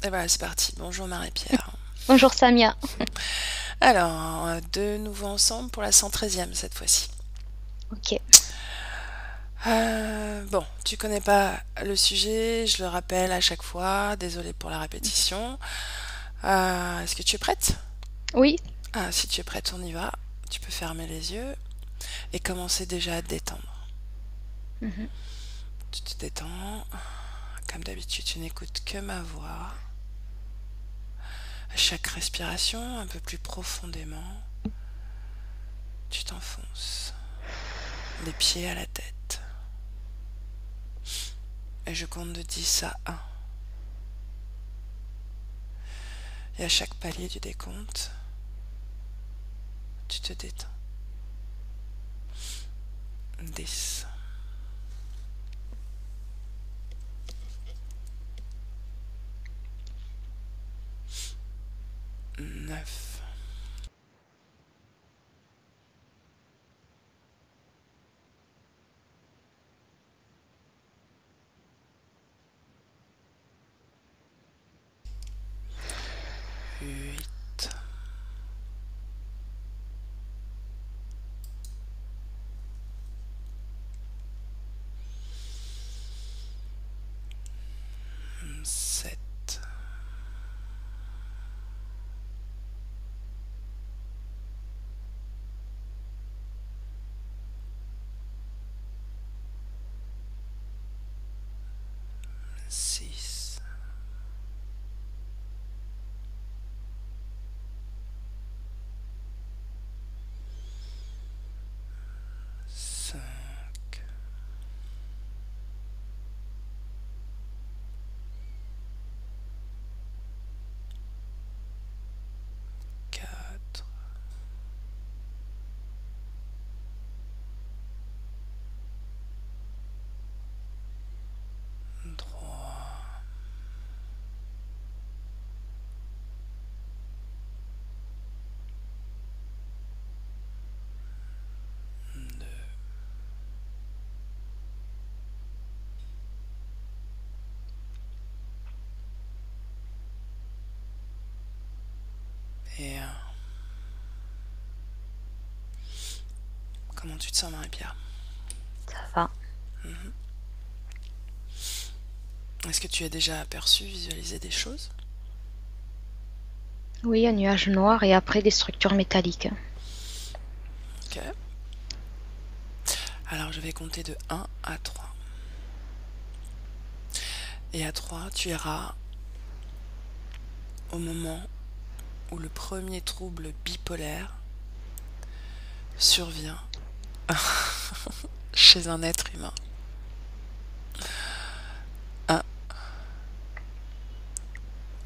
Et voilà, c'est parti. Bonjour Marie-Pierre. Bonjour Samia. Alors, de nouveau ensemble pour la 113e cette fois-ci. Ok. Bon, tu connais pas le sujet, je le rappelle à chaque fois, désolée pour la répétition. Est-ce que tu es prête? Oui. Ah, si tu es prête, on y va. Tu peux fermer les yeux et commencer déjà à te détendre. Mhm. Tu te détends. Comme d'habitude, tu n'écoutes que ma voix. À chaque respiration, un peu plus profondément, tu t'enfonces. Les pieds à la tête. Et je compte de 10 à 1. Et à chaque palier du décompte, tu te détends. 10, 9, 8, 7, 6, 5, 4, 3, 2 et 1. Comment tu te sens, Marie-Pierre? Ça va. Est-ce que tu as déjà aperçu, visualisé des choses? Oui, un nuage noir et après des structures métalliques. Ok. Alors je vais compter de 1 à 3. Et à 3, tu iras au moment où le premier trouble bipolaire survient chez un être humain. 1,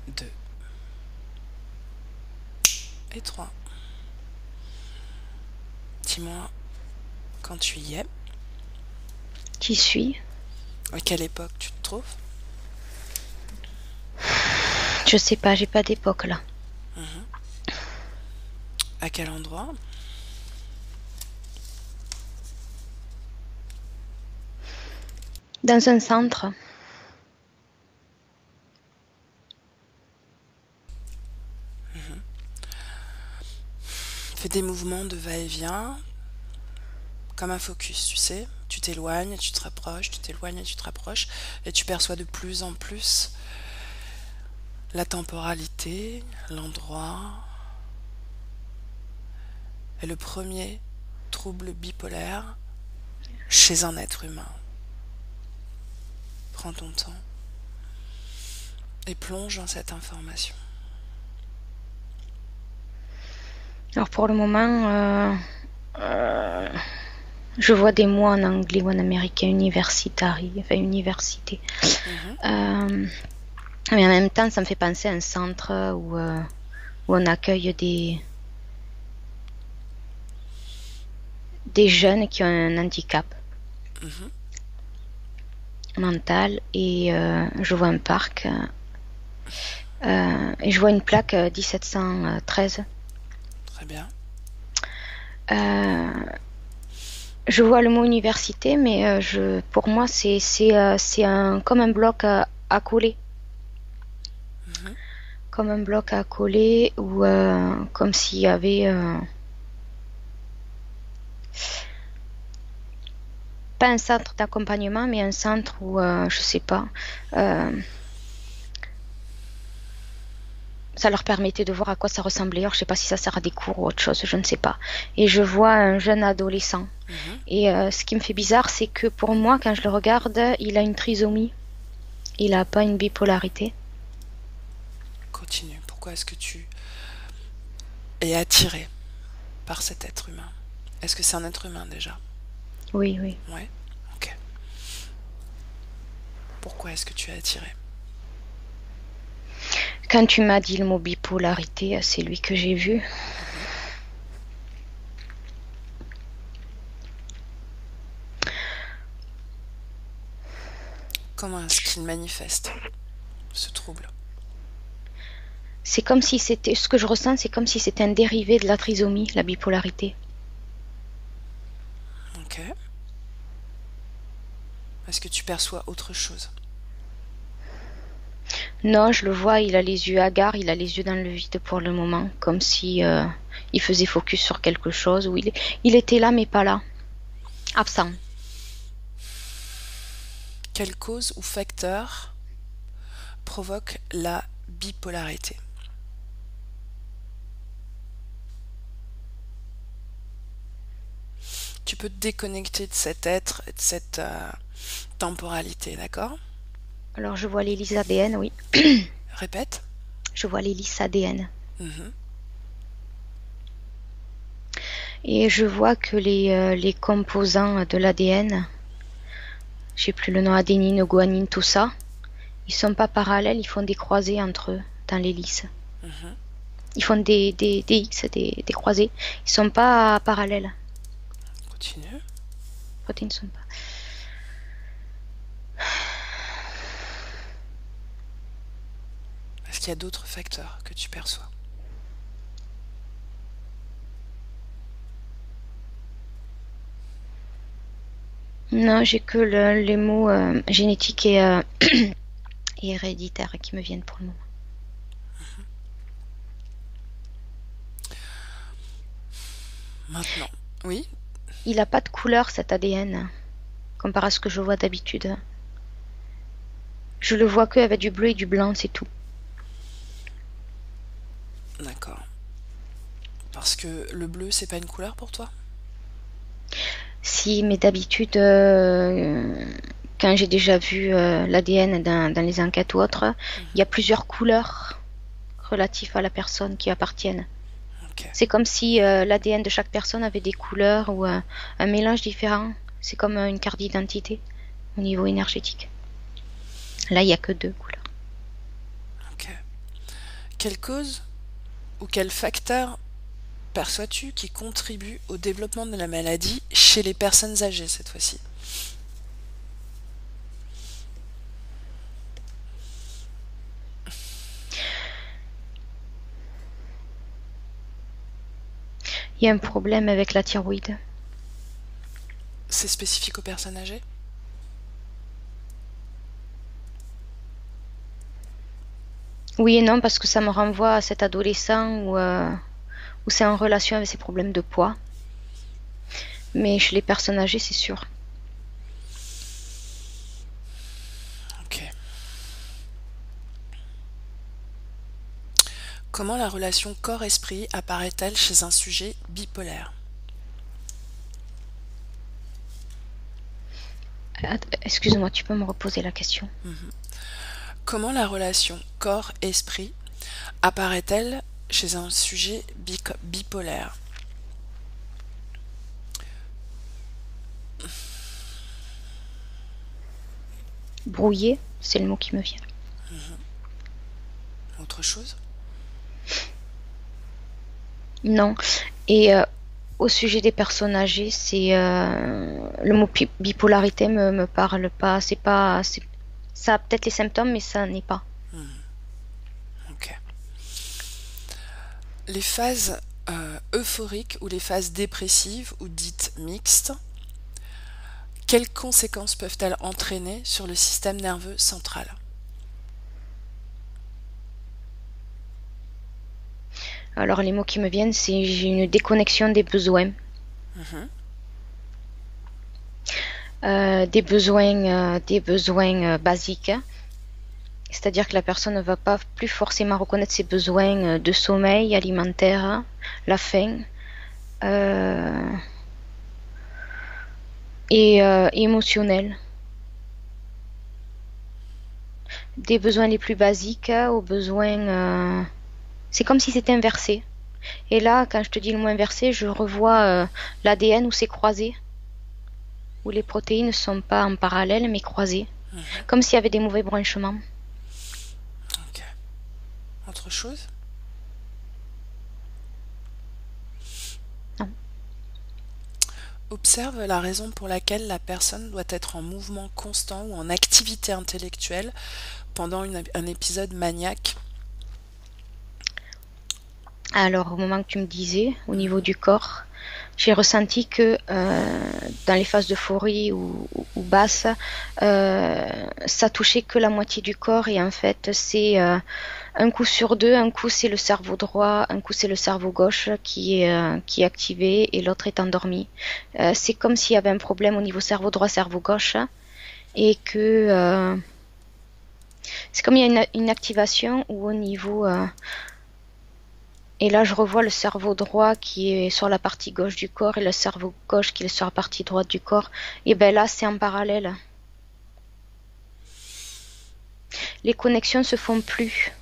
2 et 3. Dis-moi quand tu y es, Qui suis? à quelle époque tu te trouves, Je sais pas, j'ai pas d'époque là. à quel endroit, Dans un centre. fais des mouvements de va-et-vient, comme un focus, tu sais. Tu t'éloignes, tu te rapproches, tu t'éloignes, tu te rapproches, et tu perçois de plus en plus la temporalité, l'endroit, et le premier trouble bipolaire chez un être humain. Prends ton temps et plonge dans cette information. Alors pour le moment, je vois des mots en anglais ou en américain, universitary, enfin université. Mhm. Mais en même temps, ça me fait penser à un centre où on accueille des jeunes qui ont un handicap Mhm. mental et je vois un parc et je vois une plaque 1713. Très bien. Euh, je vois le mot université, mais pour moi, c'est comme un bloc à coller. comme un bloc à coller ou comme s'il y avait pas un centre d'accompagnement, mais un centre où je sais pas. Ça leur permettait de voir à quoi ça ressemblait. Alors, je sais pas si ça sert à des cours ou autre chose, je ne sais pas. Et je vois un jeune adolescent. Et ce qui me fait bizarre, c'est que pour moi, quand je le regarde, il a une trisomie. Il n'a pas une bipolarité. Continue. Pourquoi est-ce que tu es attiré par cet être humain? Est-ce que c'est un être humain déjà? Oui, oui. Ouais. Ok. Pourquoi est-ce que tu es attiré? Quand tu m'as dit le mot bipolarité, c'est lui que j'ai vu. Comment est-ce qu'il manifeste ce trouble? C'est comme si c'était, ce que je ressens, c'est comme si c'était un dérivé de la trisomie, la bipolarité. Ok. Est-ce que tu perçois autre chose? Non, je le vois, il a les yeux hagards, il a les yeux dans le vide pour le moment, comme si il faisait focus sur quelque chose, ou il était là mais pas là, absent. Quelle cause ou facteur provoque la bipolarité? Tu peux te déconnecter de cet être et de cette temporalité, d'accord? Alors je vois l'hélice ADN, oui. Répète. Je vois l'hélice ADN. Mhm. Et je vois que les composants de l'ADN, je sais plus le nom, adénine, guanine, tout ça, ils sont pas parallèles, ils font des croisés entre eux dans l'hélice. Mhm. Ils font des X, des croisés. Ils sont pas parallèles. Continue. Les protéines ne sont pas. Est-ce qu'il y a d'autres facteurs que tu perçois? Non, j'ai que les mots génétique et héréditaire qui me viennent pour le moment. Maintenant. Oui. Il n'a pas de couleur cet ADN, comparé à ce que je vois d'habitude. Je le vois que avec du bleu et du blanc, c'est tout. D'accord. Parce que le bleu, c'est pas une couleur pour toi? Si, mais d'habitude, quand j'ai déjà vu l'ADN dans les enquêtes ou autres, il y a plusieurs couleurs relatives à la personne qui appartiennent. Ok. C'est comme si l'ADN de chaque personne avait des couleurs ou un mélange différent. C'est comme une carte d'identité au niveau énergétique. Là, il n'y a que 2 couleurs. Ok. Quelle cause ou quel facteur perçois-tu qui contribue au développement de la maladie chez les personnes âgées cette fois-ci? Il y a un problème avec la thyroïde. C'est spécifique aux personnes âgées? Oui et non, parce que ça me renvoie à cet adolescent où c'est en relation avec ses problèmes de poids. Mais chez les personnes âgées, c'est sûr. Ok. Comment la relation corps-esprit apparaît-elle chez un sujet bipolaire? Excuse-moi, tu peux me reposer la question? Comment la relation corps-esprit apparaît-elle chez un sujet bipolaire? Brouillé, c'est le mot qui me vient. Autre chose? Non. Et au sujet des personnes âgées, c'est le mot bipolarité me parle pas. C'est pas. Ça a peut-être les symptômes, mais ça n'est pas. Ok. Les phases euphoriques ou les phases dépressives ou dites mixtes, quelles conséquences peuvent-elles entraîner sur le système nerveux central? Alors les mots qui me viennent, c'est j'ai une déconnexion Mhm. des besoins basiques. C'est-à-dire que la personne ne va pas plus forcément reconnaître ses besoins de sommeil, alimentaire, la faim euh, et émotionnel. Des besoins les plus basiques aux besoins... c'est comme si c'était inversé. Et là, quand je te dis le mot inversé, je revois l'ADN où c'est croisé, où les protéines ne sont pas en parallèle mais croisées, Mhm. comme s'il y avait des mauvais branchements. Ok. Autre chose? Non. Observe la raison pour laquelle la personne doit être en mouvement constant ou en activité intellectuelle pendant un épisode maniaque. Alors, au moment que tu me disais, au niveau Mhm. du corps, j'ai ressenti que dans les phases d'euphorie ou basse, ça touchait que la moitié du corps et en fait, c'est un coup sur deux, un coup c'est le cerveau droit, un coup c'est le cerveau gauche qui est activé et l'autre est endormi. C'est comme s'il y avait un problème au niveau cerveau droit, cerveau gauche et que c'est comme il y a une activation ou au niveau et là, je revois le cerveau droit qui est sur la partie gauche du corps et le cerveau gauche qui est sur la partie droite du corps. Et ben là, c'est en parallèle. Les connexions se font plus.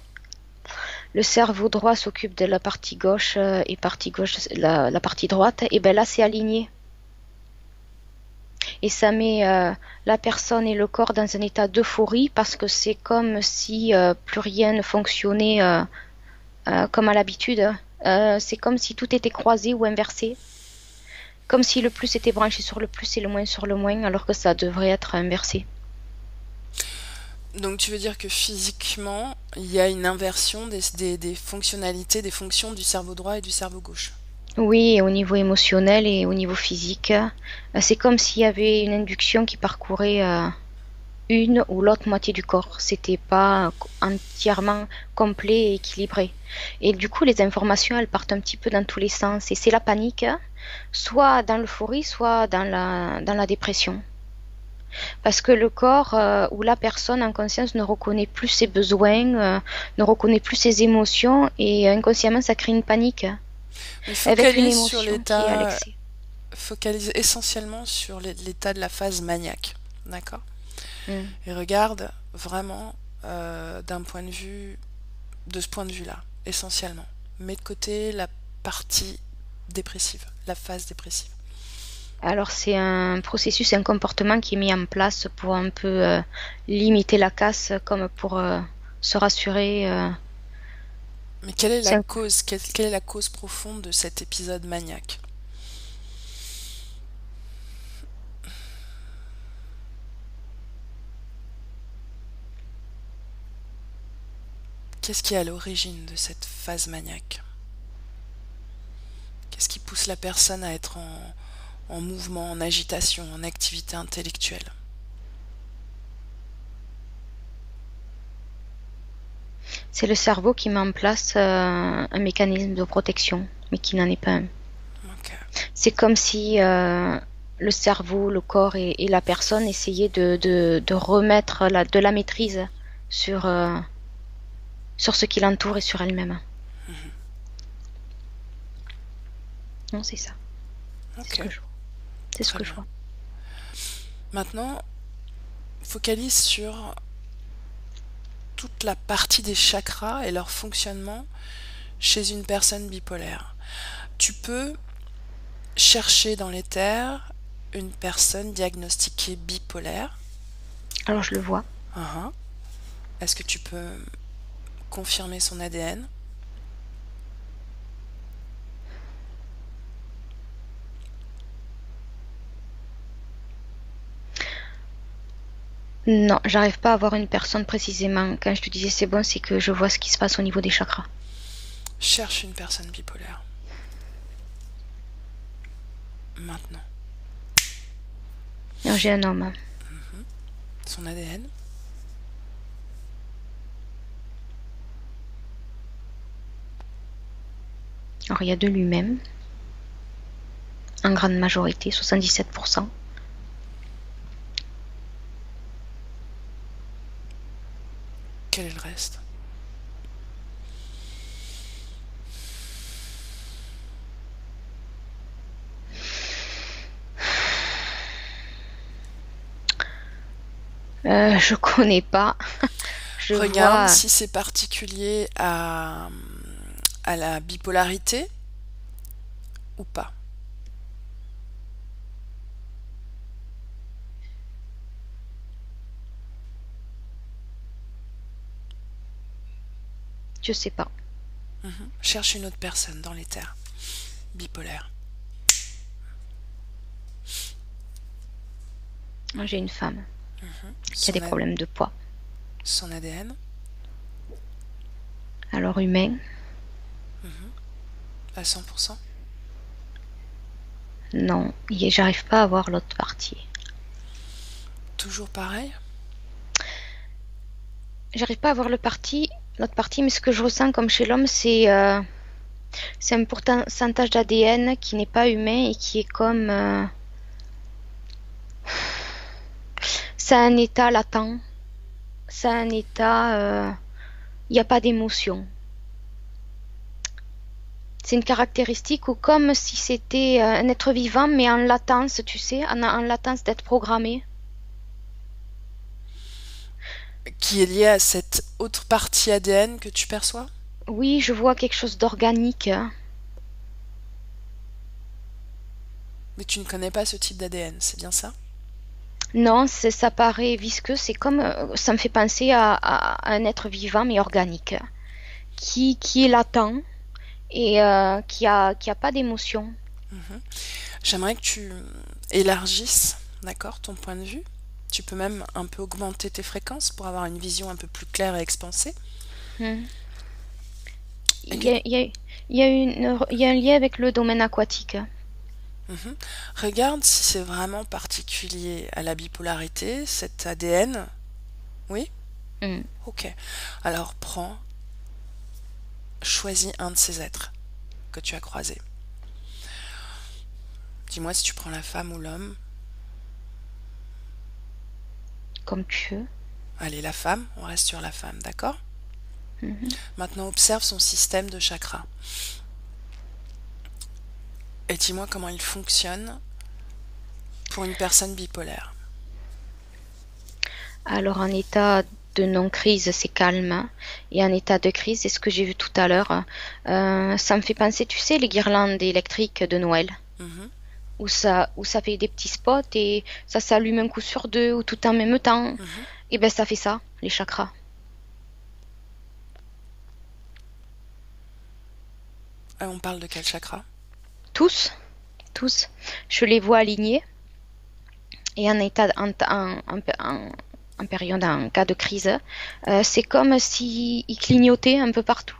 Le cerveau droit s'occupe de la partie gauche et partie gauche la partie droite. Et ben là, c'est aligné. Et ça met la personne et le corps dans un état d'euphorie parce que c'est comme si plus rien ne fonctionnait comme à l'habitude. C'est comme si tout était croisé ou inversé. Comme si le plus était branché sur le plus et le moins sur le moins, alors que ça devrait être inversé. Donc tu veux dire que physiquement, il y a une inversion des fonctionnalités, des fonctions du cerveau droit et du cerveau gauche. Oui, au niveau émotionnel et au niveau physique, c'est comme s'il y avait une induction qui parcourait une ou l'autre moitié du corps. C'était pas entièrement complet et équilibré. Et du coup, les informations, elles partent un petit peu dans tous les sens. Et c'est la panique, soit dans l'euphorie, soit dans la dépression. Parce que le corps ou la personne en conscience ne reconnaît plus ses besoins, ne reconnaît plus ses émotions et inconsciemment ça crée une panique Mais avec une focalise sur émotion qui est à l'état, l'excès. focalise essentiellement sur l'état de la phase maniaque. D'accord? Mm. Et regarde vraiment d'un point de vue, de ce point de vue-là, essentiellement. Mets de côté la partie dépressive, la phase dépressive. Alors c'est un processus, un comportement qui est mis en place pour un peu limiter la casse, comme pour se rassurer. Mais quelle est la C'est un- cause, quelle est la cause profonde de cet épisode maniaque? Qu'est-ce qui est à l'origine de cette phase maniaque? Qu'est-ce qui pousse la personne à être en mouvement, en agitation, en activité intellectuelle? c'est le cerveau qui met en place un mécanisme de protection, mais qui n'en est pas un. Ok. C'est comme si le cerveau, le corps et la personne essayaient de remettre de la maîtrise sur, sur ce qui l'entoure et sur elle-même. Non, c'est ça. C'est ce Ok, que je vois. C'est ce très que je bien. vois. Maintenant, focalise sur toute la partie des chakras et leur fonctionnement chez une personne bipolaire. Tu peux chercher dans les terres une personne diagnostiquée bipolaire. Alors je le vois. Uhum. Est-ce que tu peux confirmer son ADN? Non, j'arrive pas à voir une personne précisément. Quand je te disais c'est bon, c'est que je vois ce qui se passe au niveau des chakras. Cherche une personne bipolaire. Maintenant. Alors, j'ai un homme. Son ADN? Alors, il y a de lui-même, en grande majorité, 77%. Quel est le reste? Je connais pas. Je Regarde vois. si c'est particulier à la bipolarité ou pas. Je sais pas. Cherche une autre personne dans les terres bipolaires. Moi, j'ai une femme qui a des Son, problèmes de poids. son ADN Alors, humain, à 100%. non. J'arrive pas à voir l'autre partie. Toujours pareil. J'arrive pas à voir l'autre partie, mais ce que je ressens comme chez l'homme, c'est un pourcentage d'ADN qui n'est pas humain et qui est comme. C'est un état latent. C'est un état. Il n'y a pas d'émotion. C'est une caractéristique ou comme si c'était un être vivant, mais en latence, tu sais, en latence d'être programmé. Qui est lié à cette autre partie ADN que tu perçois? Oui, je vois quelque chose d'organique. Mais tu ne connais pas ce type d'ADN, c'est bien ça? Non, ça paraît visqueux. C'est comme, ça me fait penser à un être vivant mais organique, qui est latent et qui a pas d'émotion. J'aimerais que tu élargisses, d'accord, ton point de vue. Tu peux même un peu augmenter tes fréquences pour avoir une vision un peu plus claire et expansée. Hmm. Et Il y a, il y a- il y a un lien avec le domaine aquatique. regarde si c'est vraiment particulier à la bipolarité, cet ADN. Oui? Hmm. Ok. Alors choisis un de ces êtres que tu as croisé. Dis-moi si tu prends la femme ou l'homme. Comme tu veux. Allez, la femme, on reste sur la femme, d'accord? Mhm. Maintenant, observe son système de chakras. Et dis-moi comment il fonctionne pour une personne bipolaire. Alors, en état de non-crise, c'est calme. Et en état de crise, c'est ce que j'ai vu tout à l'heure. Ça me fait penser, tu sais, les guirlandes électriques de Noël, Mhm, où ça fait des petits spots et ça s'allume un coup sur deux ou tout en même temps. mhm. Et ben, ça fait ça, les chakras. On parle de quel chakra? Tous, tous. Je les vois alignés et en état, en période, en cas de crise, c'est comme s'ils clignotaient un peu partout.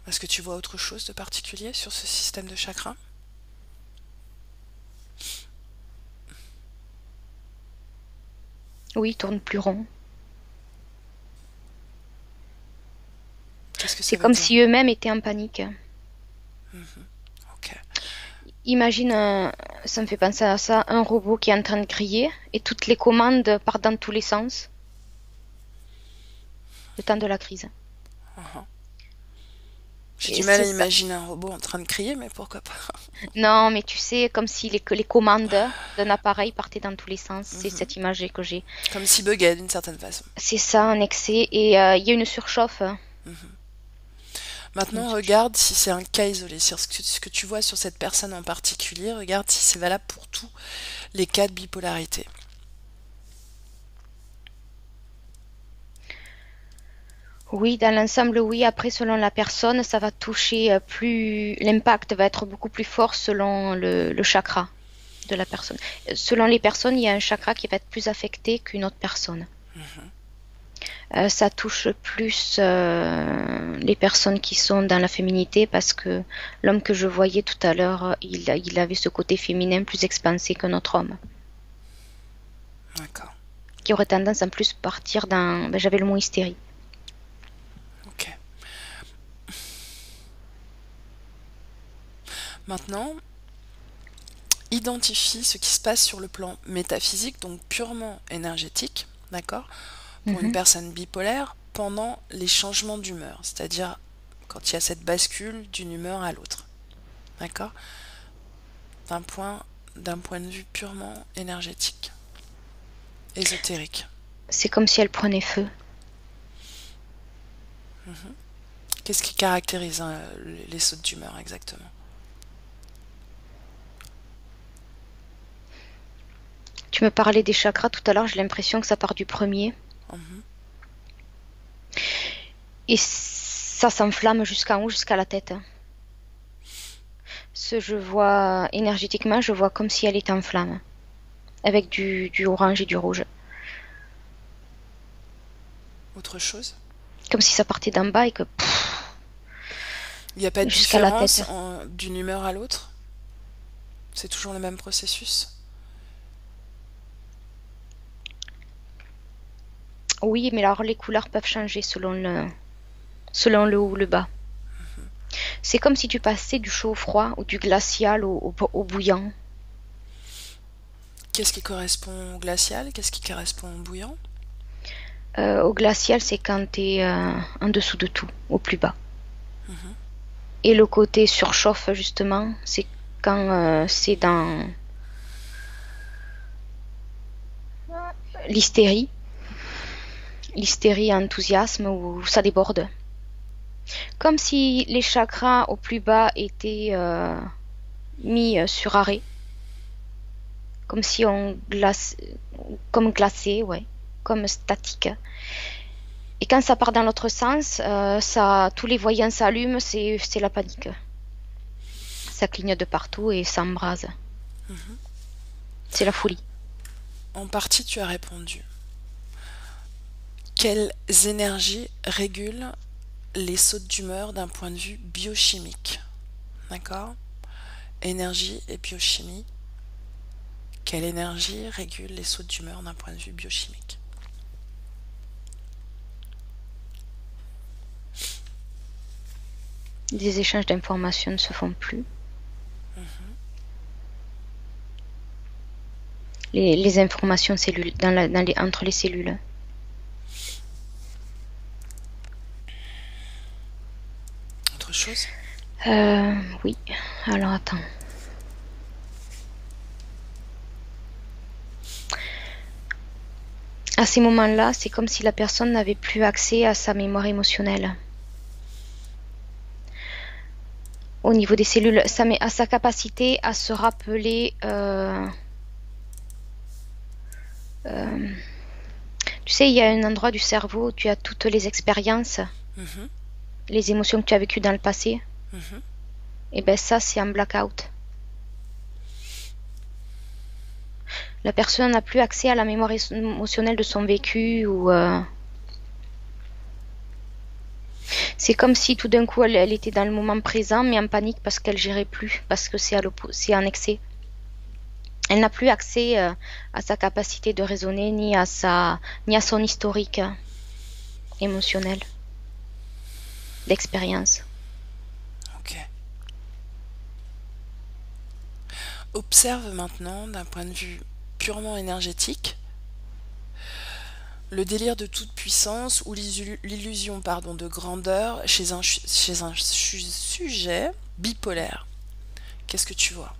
Est-ce que tu vois autre chose de particulier sur ce système de chakras? Oui, ils tournent plus rond. Qu'est-ce que ça C'est veut comme dire? si eux-mêmes étaient en panique. Ok. Imagine, ça me fait penser à ça, un robot qui est en train de crier et toutes les commandes partent dans tous les sens. Le temps de la crise. Uhum. J'ai Et du mal c'est à ça. imaginer un robot en train de crier, mais pourquoi pas? Non, mais tu sais, comme si les commandes d'un appareil partaient dans tous les sens. C'est Mhm. cette image que j'ai. Comme si buguait d'une certaine façon. C'est ça, en excès. Et il y a une surchauffe. Maintenant, regarde si c'est un cas isolé. Ce que tu vois sur cette personne en particulier, regarde si c'est valable pour tous les cas de bipolarité. Oui, dans l'ensemble, oui. Après, selon la personne, ça va toucher plus. L'impact va être beaucoup plus fort selon le chakra de la personne. Selon les personnes, il y a un chakra qui va être plus affecté qu'une autre personne. Ça touche plus les personnes qui sont dans la féminité parce que l'homme que je voyais tout à l'heure, il avait ce côté féminin plus expansé que notre homme, D'accord. qui aurait tendance en plus partir dans. Ben, j'avais le mot hystérie. Ok. Maintenant, identifie ce qui se passe sur le plan métaphysique, donc purement énergétique, d'accord, pour une Mhm. personne bipolaire pendant les changements d'humeur, c'est-à-dire quand il y a cette bascule d'une humeur à l'autre, d'accord, d'un point, d'un point de vue purement énergétique, ésotérique. C'est comme si elle prenait feu. Qu'est-ce qui caractérise les sautes d'humeur exactement? Tu me parlais des chakras tout à l'heure, j'ai l'impression que ça part du premier. Mhm. Et ça s'enflamme jusqu'en haut, jusqu'à la tête. Je vois énergétiquement, je vois comme si elle était en flamme, avec du orange et du rouge. Autre chose? Comme si ça partait d'en bas et que Il n'y a pas de jusqu'à la différence tête. d'une humeur à l'autre? C'est toujours le même processus? Oui, mais alors les couleurs peuvent changer selon le haut ou le bas. C'est comme si tu passais du chaud au froid ou du glacial au bouillant. Qu'est-ce qui correspond au glacial? Qu'est-ce qui correspond au bouillant? Au glacial, c'est quand tu es en dessous de tout, au plus bas. Mhm. Et le côté surchauffe, justement, c'est quand c'est dans l'hystérie, l'hystérie enthousiasme où ça déborde. Comme si les chakras au plus bas étaient mis sur arrêt, comme si on glace, comme glacé, ouais, comme statique. Et quand ça part dans l'autre sens, tous les voyants s'allument, c'est la panique. Ça clignote de partout et ça embrase. C'est la folie. En partie, tu as répondu. Quelles énergies régulent les sautes d'humeur d'un point de vue biochimique? D'accord? Énergie et biochimie. Quelle énergie régule les sautes d'humeur d'un point de vue biochimique? Des échanges d'informations ne se font plus. Les informations cellules, entre les cellules. Autre chose? Oui. Alors attends. À ces moments-là, c'est comme si la personne n'avait plus accès à sa mémoire émotionnelle. Au niveau des cellules, à sa capacité à se rappeler. Tu sais, il y a un endroit du cerveau où tu as toutes les expériences, Mhm. les émotions que tu as vécues dans le passé. Mhm. Et ben ça, c'est un blackout. La personne n'a plus accès à la mémoire émotionnelle de son vécu ou c'est comme si tout d'un coup elle était dans le moment présent mais en panique parce qu'elle gérait plus, parce que c'est en excès. Elle n'a plus accès à sa capacité de raisonner ni à son historique émotionnel d'expérience. Ok. Observe maintenant d'un point de vue purement énergétique le délire de toute puissance ou l'illusion de grandeur chez un sujet bipolaire. Qu'est-ce que tu vois?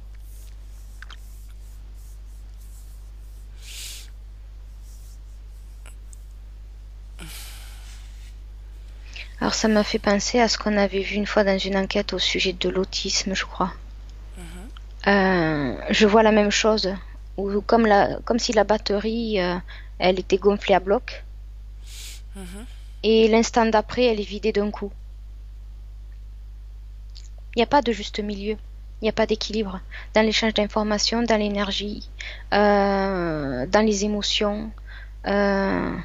Alors ça m'a fait penser à ce qu'on avait vu une fois dans une enquête au sujet de l'autisme, je crois. Mhm. Je vois la même chose, ou comme si la batterie, elle était gonflée à bloc, Mhm. et l'instant d'après, elle est vidée d'un coup. Il n'y a pas de juste milieu, il n'y a pas d'équilibre dans l'échange d'informations, dans l'énergie, dans les émotions. Euh,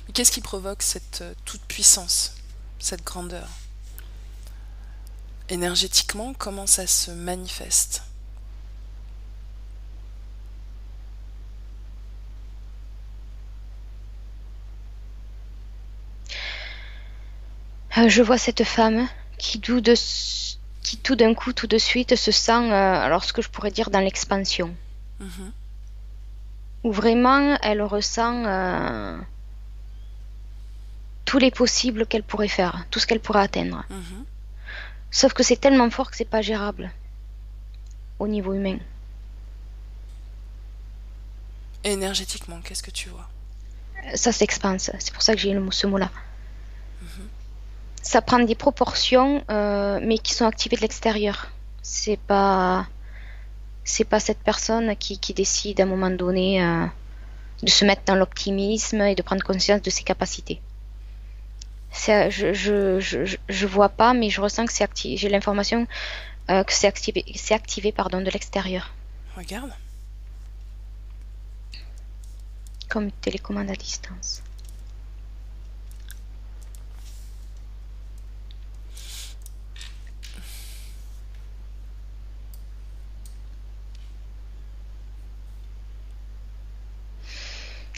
Mais qu'est-ce qui provoque cette toute puissance, cette grandeur? Énergétiquement, comment ça se manifeste? Je vois cette femme qui qui tout d'un coup, tout de suite, se sent, alors ce que je pourrais dire dans l'expansion, Mhm, où vraiment elle ressent tous les possibles qu'elle pourrait faire, tout ce qu'elle pourrait atteindre. mhm. Sauf que c'est tellement fort que c'est pas gérable au niveau humain. Et énergétiquement, qu'est-ce que tu vois? Ça s'expanse, c'est pour ça que j'ai ce mot-là. Mhm. Ça prend des proportions, mais qui sont activées de l'extérieur. C'est pas cette personne qui décide à un moment donné de se mettre dans l'optimisme et de prendre conscience de ses capacités. Je vois pas, mais je ressens que c'est activé. J'ai l'information que c'est activé pardon, de l'extérieur, Regarde. comme une télécommande à distance.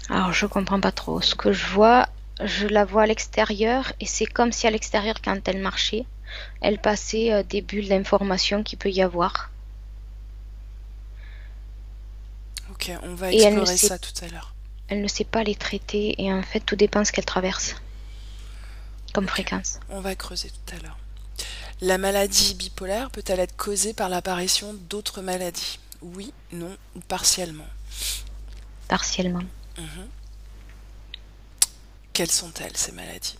Alors je comprends pas trop. Ce que je vois, je la vois à l'extérieur et c'est comme si à l'extérieur, quand elle marchait, elle passait des bulles d'information qu'il peut y avoir. Ok, on va Et explorer ça tout à l'heure. elle ne sait pas les traiter et en fait tout dépend de ce qu'elle traverse comme Ok, fréquence. on va creuser tout à l'heure. La maladie bipolaire peut-elle être causée par l'apparition d'autres maladies? Oui, non ou partiellement. Partiellement. Mhm. Quelles sont-elles, ces maladies?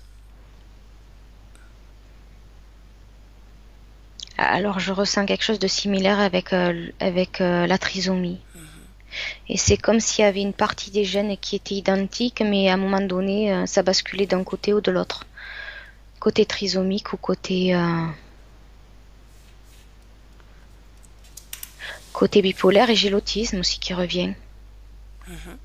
Alors je ressens quelque chose de similaire avec la trisomie. Et c'est comme s'il y avait une partie des gènes qui était identique, mais à un moment donné, ça basculait d'un côté ou de l'autre. Côté trisomique ou côté bipolaire, et j'ai l'autisme aussi qui revient. Mhm.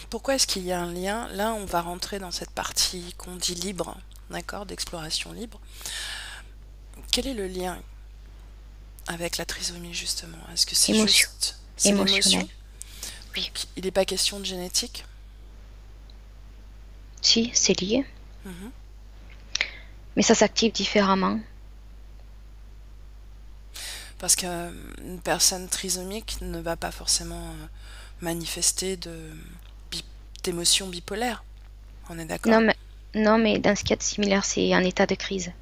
Pourquoi est-ce qu'il y a un lien? Là, on va rentrer dans cette partie qu'on dit libre, d'accord, d'exploration libre. Quel est le lien avec la trisomie, justement? Est-ce que c'est Émotion, juste... C'est émotionnel. l'émotion? Oui. Donc, il n'est pas question de génétique? Si, c'est lié, Mhm. mais ça s'active différemment. Parce qu'une personne trisomique ne va pas forcément manifester d'émotions bipolaires. On est d'accord? Non, mais, non, mais dans ce cas de similaire, c'est un état de crise.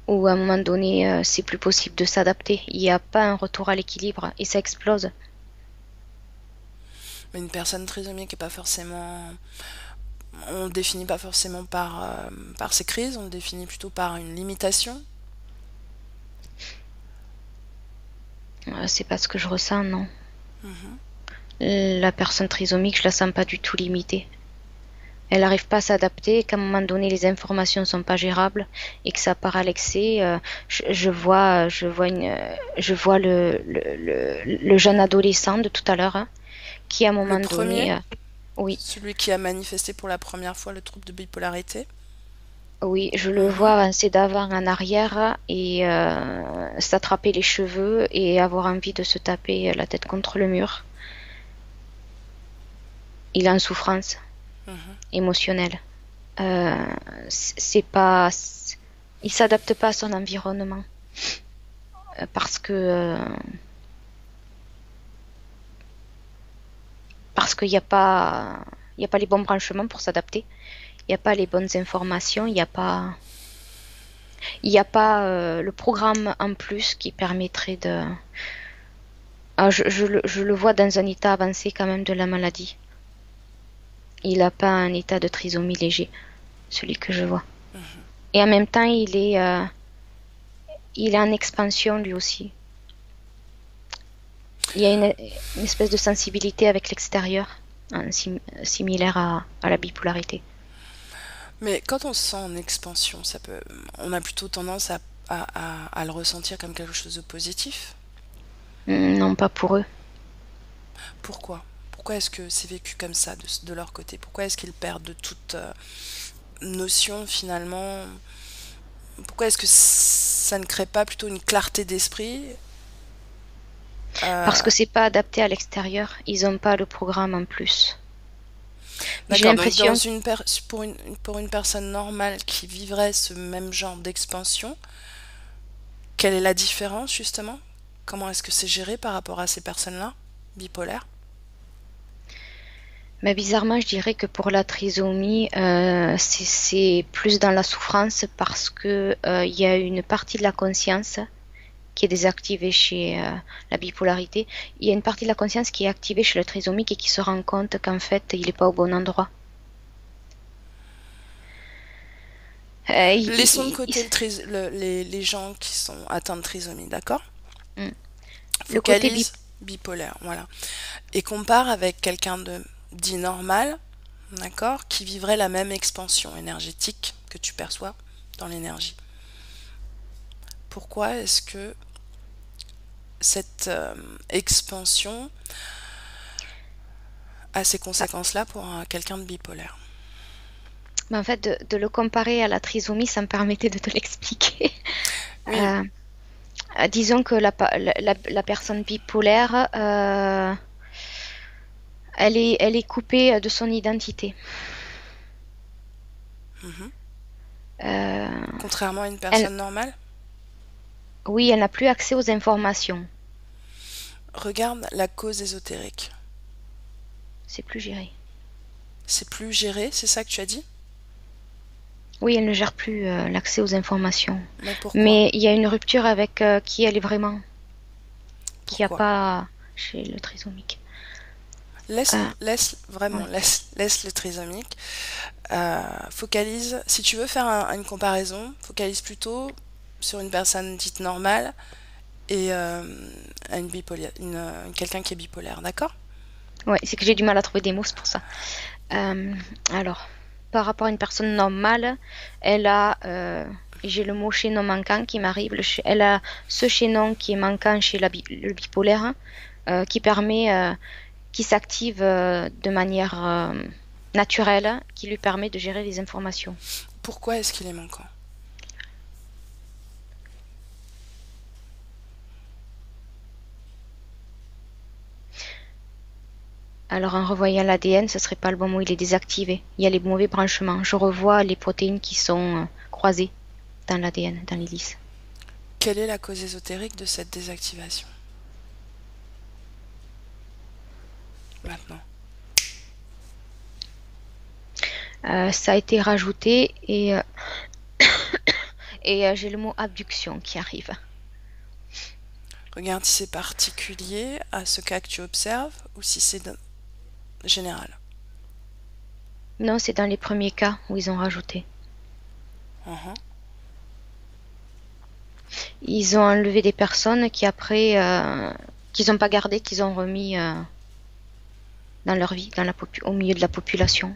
Où à un moment donné, c'est plus possible de s'adapter. Il n'y a pas un retour à l'équilibre et ça explose. Mais une personne trisomique n'est pas forcément... On le définit pas forcément par ses crises, on le définit plutôt par une limitation. C'est pas ce que je ressens, non. Mhm. La personne trisomique, je la sens pas du tout limitée. Elle n'arrive pas à s'adapter, qu'à un moment donné, les informations ne sont pas gérables et que ça part à l'excès. Je vois le jeune adolescent de tout à l'heure, hein, qui à un Le moment premier, donné, oui, celui qui a manifesté pour la première fois le trouble de bipolarité. oui, je le vois Mhm. avancer d'avant en arrière et s'attraper les cheveux et avoir envie de se taper la tête contre le mur. Il est en souffrance Mhm. émotionnelle. Euh, c'est pas, il s'adapte pas à son environnement parce qu'il y a pas les bons branchements pour s'adapter. Il n'y a pas les bonnes informations. Il y a pas le programme en plus qui permettrait de. Ah, je le vois dans un état avancé quand même de la maladie. Il n'a pas un état de trisomie léger, celui que je vois. Et en même temps, il est en expansion lui aussi. Il y a une espèce de sensibilité avec l'extérieur, hein, similaire à la bipolarité. Mais quand on se sent en expansion, on a plutôt tendance à le ressentir comme quelque chose de positif. Non, pas pour eux. Pourquoi? Pourquoi est-ce que c'est vécu comme ça de leur côté? Pourquoi est-ce qu'ils perdent de toute notion finalement? Pourquoi est-ce que ça ne crée pas plutôt une clarté d'esprit? Parce Euh, que c'est pas adapté à l'extérieur. Ils n'ont pas le programme en plus. J'ai D'accord, donc l'impression, pour une personne normale qui vivrait ce même genre d'expansion, quelle est la différence justement? Comment est-ce que c'est géré par rapport à ces personnes-là, bipolaires? mais bizarrement, je dirais que pour la trisomie, c'est plus dans la souffrance parce que il y a une partie de la conscience qui est désactivée chez la bipolarité. Il y a une partie de la conscience qui est activée chez le trisomique et qui se rend compte qu'en fait, il n'est pas au bon endroit. Laissons de côté les gens qui sont atteints de trisomie, d'accord? Hmm. Le côté Focalise bipolaire, voilà. Et compare avec quelqu'un de dit normal, d'accord, qui vivrait la même expansion énergétique que tu perçois dans l'énergie. Pourquoi est-ce que cette expansion a ces bah, conséquences-là pour quelqu'un de bipolaire? en fait, de le comparer à la trisomie, ça me permettait de te l'expliquer. Oui, Euh, disons que la personne bipolaire, elle est coupée de son identité. mhm. Euh, Contrairement à une elle, personne normale, oui, elle n'a plus accès aux informations. regarde la cause ésotérique. C'est plus géré. C'est plus géré, c'est ça que tu as dit? Oui, elle ne gère plus l'accès aux informations. Mais pourquoi? Mais il y a une rupture avec qui elle est vraiment, qu'il n'y a Pourquoi? pas chez le trisomique. Euh, ouais. Laisse le trisomique. Focalise, si tu veux faire une comparaison, focalise plutôt sur une personne dite normale et à quelqu'un qui est bipolaire, d'accord? Ouais, c'est que j'ai du mal à trouver des mots, c'est pour ça. Alors, par rapport à une personne normale, elle a, j'ai le mot chaînon manquant qui m'arrive, elle a ce chaînon qui est manquant chez le bipolaire, qui permet, qui s'active de manière naturelle, qui lui permet de gérer les informations. Pourquoi est-ce qu'il est manquant? Alors en revoyant l'ADN, ce serait pas le bon mot, il est désactivé. Il y a les mauvais branchements. Je revois les protéines qui sont croisées dans l'ADN, dans l'hélice. Quelle est la cause ésotérique de cette désactivation? Maintenant. Ça a été rajouté et j'ai le mot abduction qui arrive. Regarde si c'est particulier à ce cas que tu observes ou si c'est général. Non, c'est dans les premiers cas où ils ont rajouté. Mhm. Ils ont enlevé des personnes qui après, qu'ils n'ont pas gardé, qu'ils ont remis dans leur vie, au milieu de la population.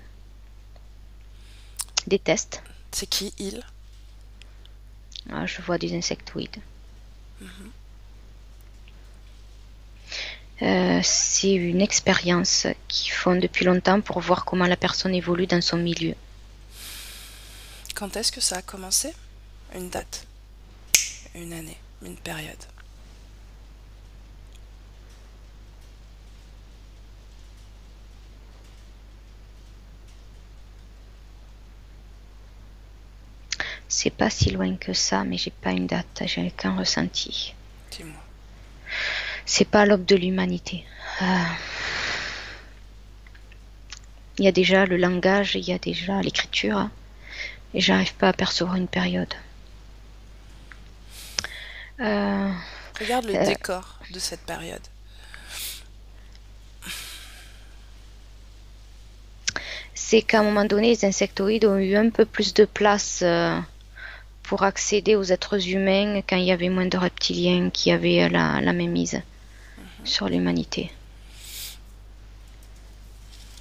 Des tests. C'est qui il? Ah, je vois des insectoïdes. Mhm. C'est une expérience qu'ils font depuis longtemps pour voir comment la personne évolue dans son milieu. Quand est-ce que ça a commencé? Une date, une année, une période. C'est pas si loin que ça, mais j'ai pas une date, j'ai qu'un ressenti. Dis-moi. C'est pas l'aube de l'humanité. Il y a déjà le langage, il y a déjà l'écriture, et j'arrive pas à percevoir une période. Regarde le décor de cette période. C'est qu'à un moment donné, les insectoïdes ont eu un peu plus de place pour accéder aux êtres humains quand il y avait moins de reptiliens qui avaient la mainmise sur l'humanité.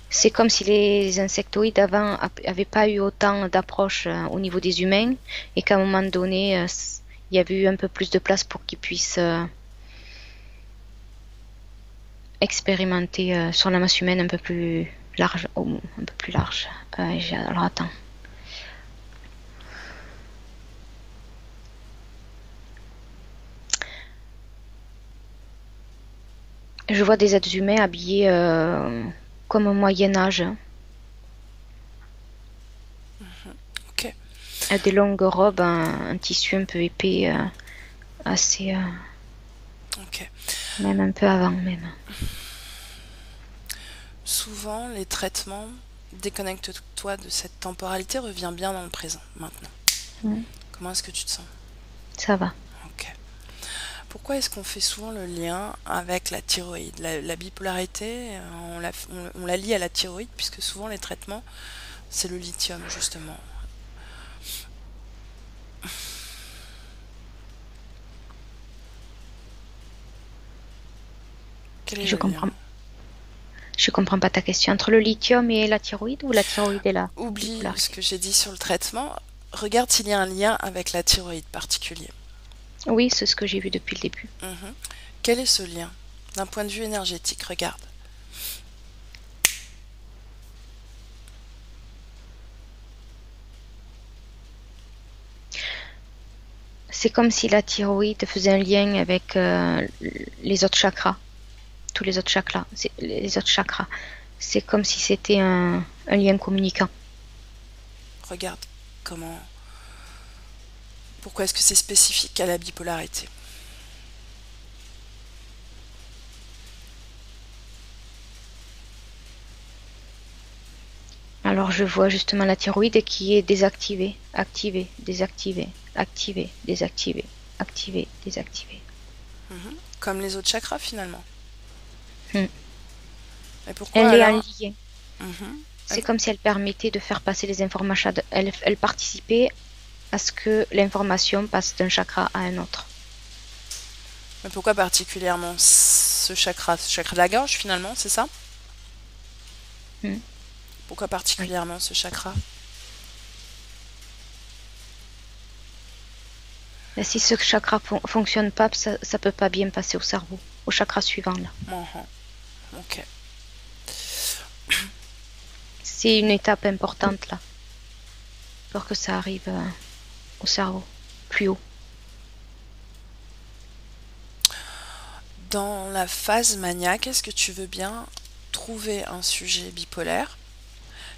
C'est comme si les insectoïdes avant n'avaient pas eu autant d'approche au niveau des humains et qu'à un moment donné, il y avait eu un peu plus de place pour qu'ils puissent expérimenter sur la masse humaine un peu plus large. Un peu plus large. Alors attends. Je vois des êtres humains habillés comme au Moyen Âge. Des longues robes, un tissu un peu épais, assez, Ok. même un peu avant même. Souvent, les traitements, déconnecte-toi de cette temporalité, reviens bien dans le présent, maintenant. Mm. Comment est-ce que tu te sens? Ça va. Ok. Pourquoi est-ce qu'on fait souvent le lien avec la thyroïde? La bipolarité, on la lie à la thyroïde, puisque souvent les traitements, c'est le lithium, justement. Quel est Je le lien? comprends. Je comprends pas ta question. Entre le lithium et la thyroïde ou la thyroïde et la Oublie ce bipolarité? que j'ai dit sur le traitement. Regarde s'il y a un lien avec la thyroïde particulier. Oui, c'est ce que j'ai vu depuis le début. Mhm. Quel est ce lien? D'un point de vue énergétique, regarde. C'est comme si la thyroïde faisait un lien avec les autres chakras, tous les autres chakras. Les autres chakras. C'est comme si c'était un lien communicant. Regarde comment. Pourquoi est-ce que c'est spécifique à la bipolarité? Alors je vois justement la thyroïde qui est désactivée, activée, désactivée, activée, désactivée, activée, désactivée. Mhm. Comme les autres chakras finalement. Hmm. Et pourquoi Elle est en alors? lien. Mhm. C'est comme si elle permettait de faire passer les informations. Elle participait à ce que l'information passe d'un chakra à un autre. Mais pourquoi particulièrement ce chakra? Ce chakra de la gorge finalement, c'est ça? Hmm. Pourquoi Oui. particulièrement ce chakra? Et si ce chakra fonctionne pas, ça peut pas bien passer au cerveau, au chakra suivant là. Mhm. Ok. C'est une étape importante là, pour que ça arrive au cerveau, plus haut. Dans la phase maniaque, est-ce que tu veux bien trouver un sujet bipolaire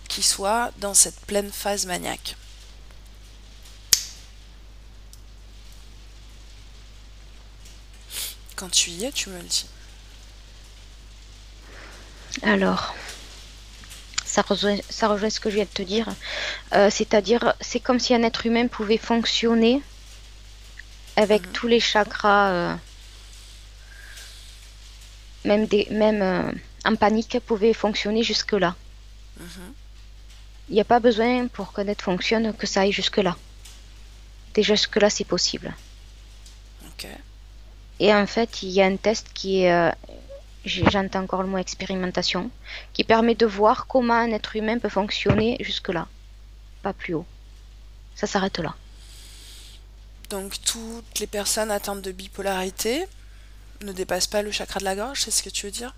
qui soit dans cette pleine phase maniaque? Quand tu y es, tu me le dis. Alors, ça rejoint ce que je viens de te dire. C'est-à-dire, c'est comme si un être humain pouvait fonctionner avec Mhm. tous les chakras, même en panique, pouvait fonctionner jusque-là. Mhm. Il n'y a pas besoin pour que net fonctionne que ça aille jusque-là. Déjà jusque-là, c'est possible. Ok. Et en fait, il y a un test qui est, j'entends encore le mot expérimentation, qui permet de voir comment un être humain peut fonctionner jusque-là, pas plus haut. Ça s'arrête là. Donc toutes les personnes atteintes de bipolarité ne dépassent pas le chakra de la gorge, c'est ce que tu veux dire?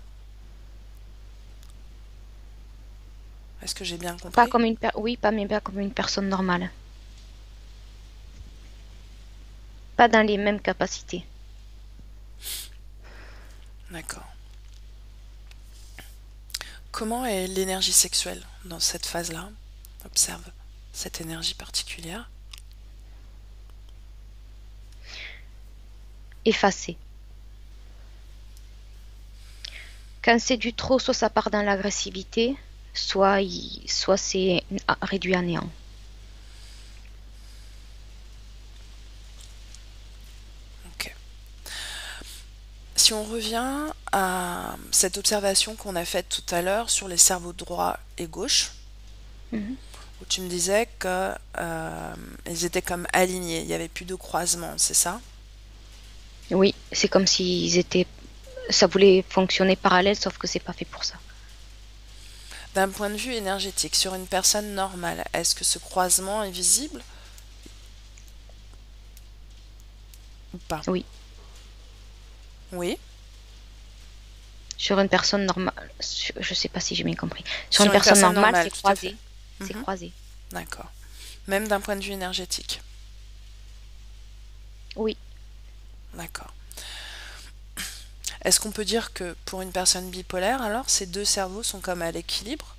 Est-ce que j'ai bien Pas compris? comme une, oui, pas mais pas comme une personne normale. Pas dans les mêmes capacités. D'accord. Comment est l'énergie sexuelle dans cette phase-là? Observe cette énergie particulière. Effacées. Quand c'est du trop, soit ça part dans l'agressivité, soit c'est réduit à néant. Ok. Si on revient à cette observation qu'on a faite tout à l'heure sur les cerveaux droit et gauche, Mhm. où tu me disais que ils étaient comme alignés, il n'y avait plus de croisement, c'est ça? Oui, c'est comme s'ils étaient, ça voulait fonctionner parallèle, sauf que c'est pas fait pour ça. D'un point de vue énergétique, sur une personne normale, est-ce que ce croisement est visible ou pas? Oui, Oui. sur une personne normale, je sais pas si j'ai bien compris. Sur une Sur une personne personne normale, normale, c'est tout à fait. croisé, c'est Mhm. croisé. D'accord. Même d'un point de vue énergétique. Oui, D'accord. Est-ce qu'on peut dire que pour une personne bipolaire, alors, ces deux cerveaux sont comme à l'équilibre?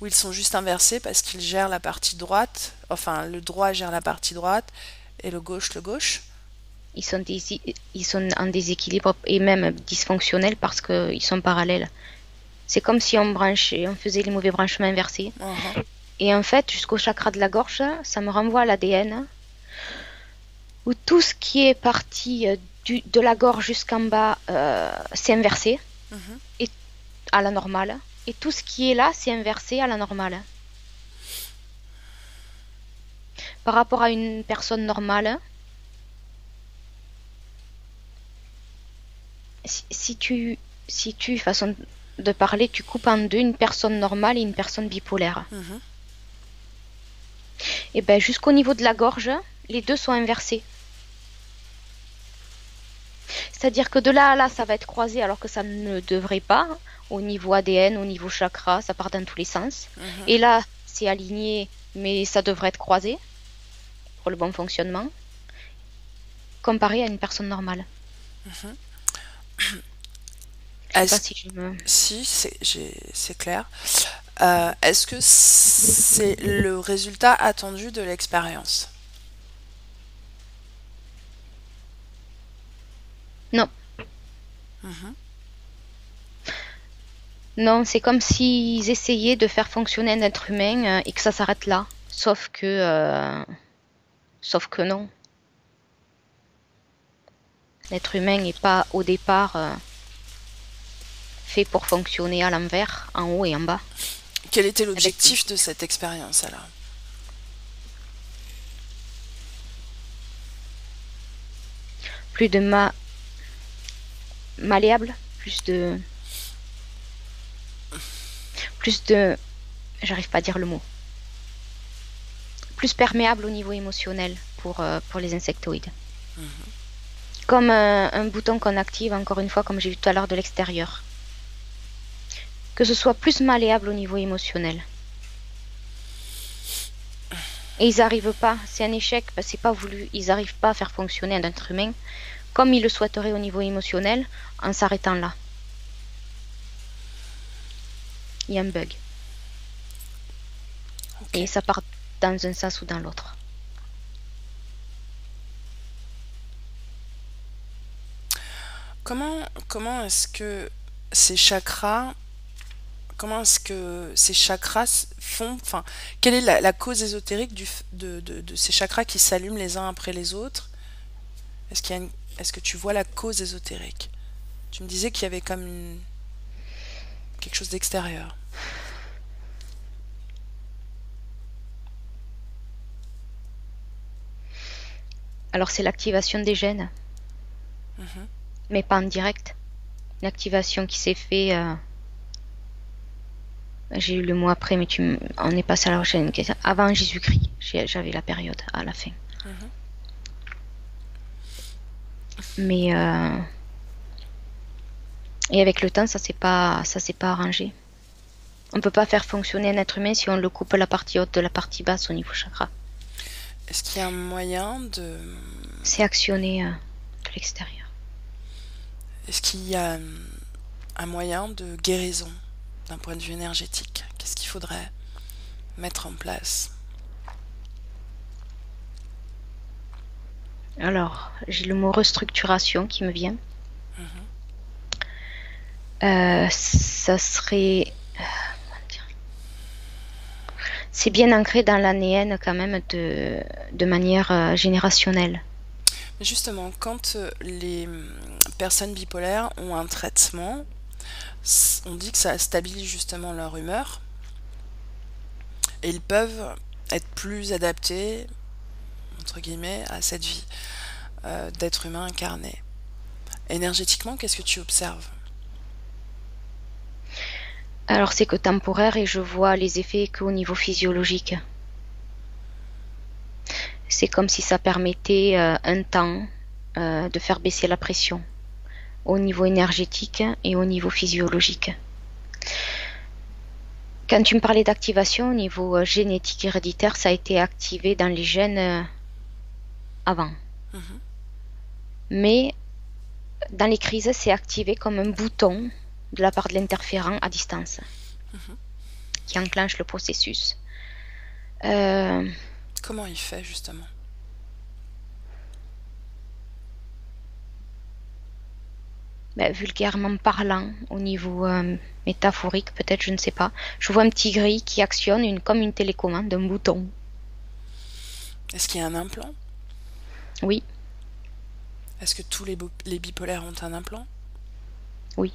Ou ils sont juste inversés parce qu'ils gèrent la partie droite, enfin le droit gère la partie droite et le gauche le gauche. Ils sont en déséquilibre et même dysfonctionnels parce qu'ils sont parallèles. C'est comme si on faisait les mauvais branchements inversés. Et en fait, jusqu'au chakra de la gorge, ça me renvoie à l'ADN, où tout ce qui est parti de la gorge jusqu'en bas, c'est inversé, et à la normale. Et tout ce qui est là, c'est inversé à la normale. Par rapport à une personne normale, si tu, façon de parler, tu coupes en deux une personne normale et une personne bipolaire. Et bien jusqu'au niveau de la gorge, les deux sont inversés. C'est-à-dire que de là à là, ça va être croisé alors que ça ne devrait pas. Au niveau ADN, au niveau chakra, ça part dans tous les sens. Et là, c'est aligné, mais ça devrait être croisé pour le bon fonctionnement, comparé à une personne normale. Je sais pas si je me... Si, c'est clair. Est-ce que c'est le résultat attendu de l'expérience? Non. Non, c'est comme s'ils essayaient de faire fonctionner un être humain et que ça s'arrête là. Sauf que non. L'être humain n'est pas au départ fait pour fonctionner à l'envers, en haut et en bas. Quel était l'objectif de cette expérience alors? Plus de malléable, plus de... J'arrive pas à dire le mot. Plus perméable au niveau émotionnel pour les insectoïdes. Comme un bouton qu'on active, encore une fois, comme j'ai vu tout à l'heure, de l'extérieur. Que ce soit plus malléable au niveau émotionnel. Et ils n'arrivent pas, c'est un échec, parce que c'est pas voulu, ils n'arrivent pas à faire fonctionner un être humain comme ils le souhaiteraient au niveau émotionnel en s'arrêtant là. Il y a un bug. Et ça part dans un sens ou dans l'autre. Comment est-ce que ces chakras font, enfin, quelle est la cause ésotérique de ces chakras qui s'allument les uns après les autres? Est-ce que tu vois la cause ésotérique? Tu me disais qu'il y avait comme quelque chose d'extérieur. Alors c'est l'activation des gènes, mais pas en direct. Une activation qui s'est fait... J'ai eu le mot après, mais on est passé à la prochaine question. Avant Jésus-Christ, j'avais la période à la fin. Mais et avec le temps, ça s'est pas arrangé. On peut pas faire fonctionner un être humain si on le coupe la partie haute de la partie basse au niveau chakra. Est-ce qu'il y a un moyen de... C'est actionné de l'extérieur. Est-ce qu'il y a un moyen de guérison d'un point de vue énergétique? Qu'est-ce qu'il faudrait mettre en place? Alors, j'ai le mot restructuration qui me vient. Ça serait... C'est bien ancré dans l'ADN quand même de manière générationnelle. Mais justement, quand les personnes bipolaires ont un traitement, on dit que ça stabilise justement leur humeur et ils peuvent être plus adaptés, entre guillemets, à cette vie d'être humain incarné. Énergétiquement, qu'est-ce que tu observes? Alors c'est que temporaire et je vois les effets qu'au niveau physiologique. C'est comme si ça permettait un temps de faire baisser la pression au niveau énergétique et au niveau physiologique. Quand tu me parlais d'activation au niveau génétique héréditaire, ça a été activé dans les gènes avant. Mais dans les crises, c'est activé comme un bouton de la part de l'interférent à distance. qui enclenche le processus. Euh, Comment il fait justement? Vulgairement parlant, au niveau métaphorique, peut-être, je ne sais pas. Je vois un petit gris qui actionne comme une télécommande, un bouton. Est-ce qu'il y a un implant? Oui, Est-ce que tous les bipolaires ont un implant? oui.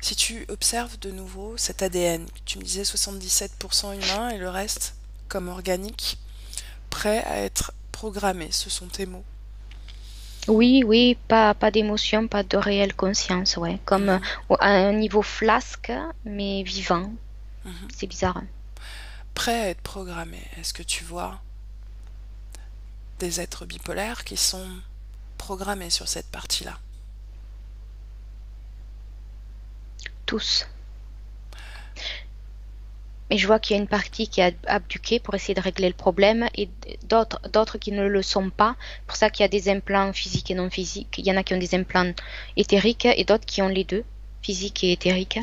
Si tu observes de nouveau cet ADN, tu me disais 77% humain et le reste comme organique, prêt à être programmé, ce sont tes mots. Oui, oui, pas d'émotion, pas de réelle conscience, ouais. Comme Mhm, à un niveau flasque, mais vivant. mhm. C'est bizarre. Prêt à être programmé. Est-ce que tu vois des êtres bipolaires qui sont programmés sur cette partie-là? Tous. Mais je vois qu'il y a une partie qui est abduquée pour essayer de régler le problème et d'autres qui ne le sont pas. Pour ça qu'il y a des implants physiques et non physiques. Il y en a qui ont des implants éthériques et d'autres qui ont les deux, physiques et éthériques.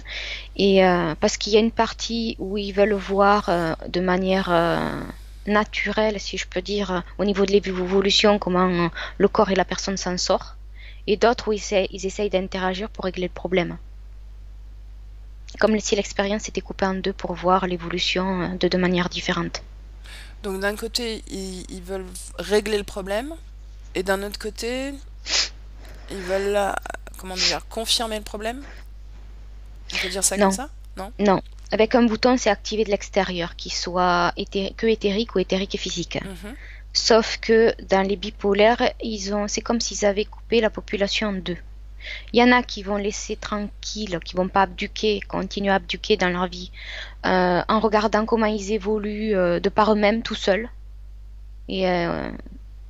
Et parce qu'il y a une partie où ils veulent voir de manière naturelle, si je peux dire, au niveau de l'évolution, comment le corps et la personne s'en sortent. Et d'autres où ils essayent d'interagir pour régler le problème. Comme si l'expérience était coupée en deux pour voir l'évolution de deux manières différentes. Donc d'un côté, ils veulent régler le problème, et d'un autre côté, ils veulent, comment dire, confirmer le problème? On peut dire ça comme Non, ça? Non? non. Avec un bouton, c'est activé de l'extérieur, qu'il soit que éthérique ou éthérique et physique. Mhm. Sauf que dans les bipolaires, c'est comme s'ils avaient coupé la population en deux. Il y en a qui vont laisser tranquille, qui vont pas abduquer, continuer à abduquer dans leur vie, en regardant comment ils évoluent de par eux-mêmes tout seuls et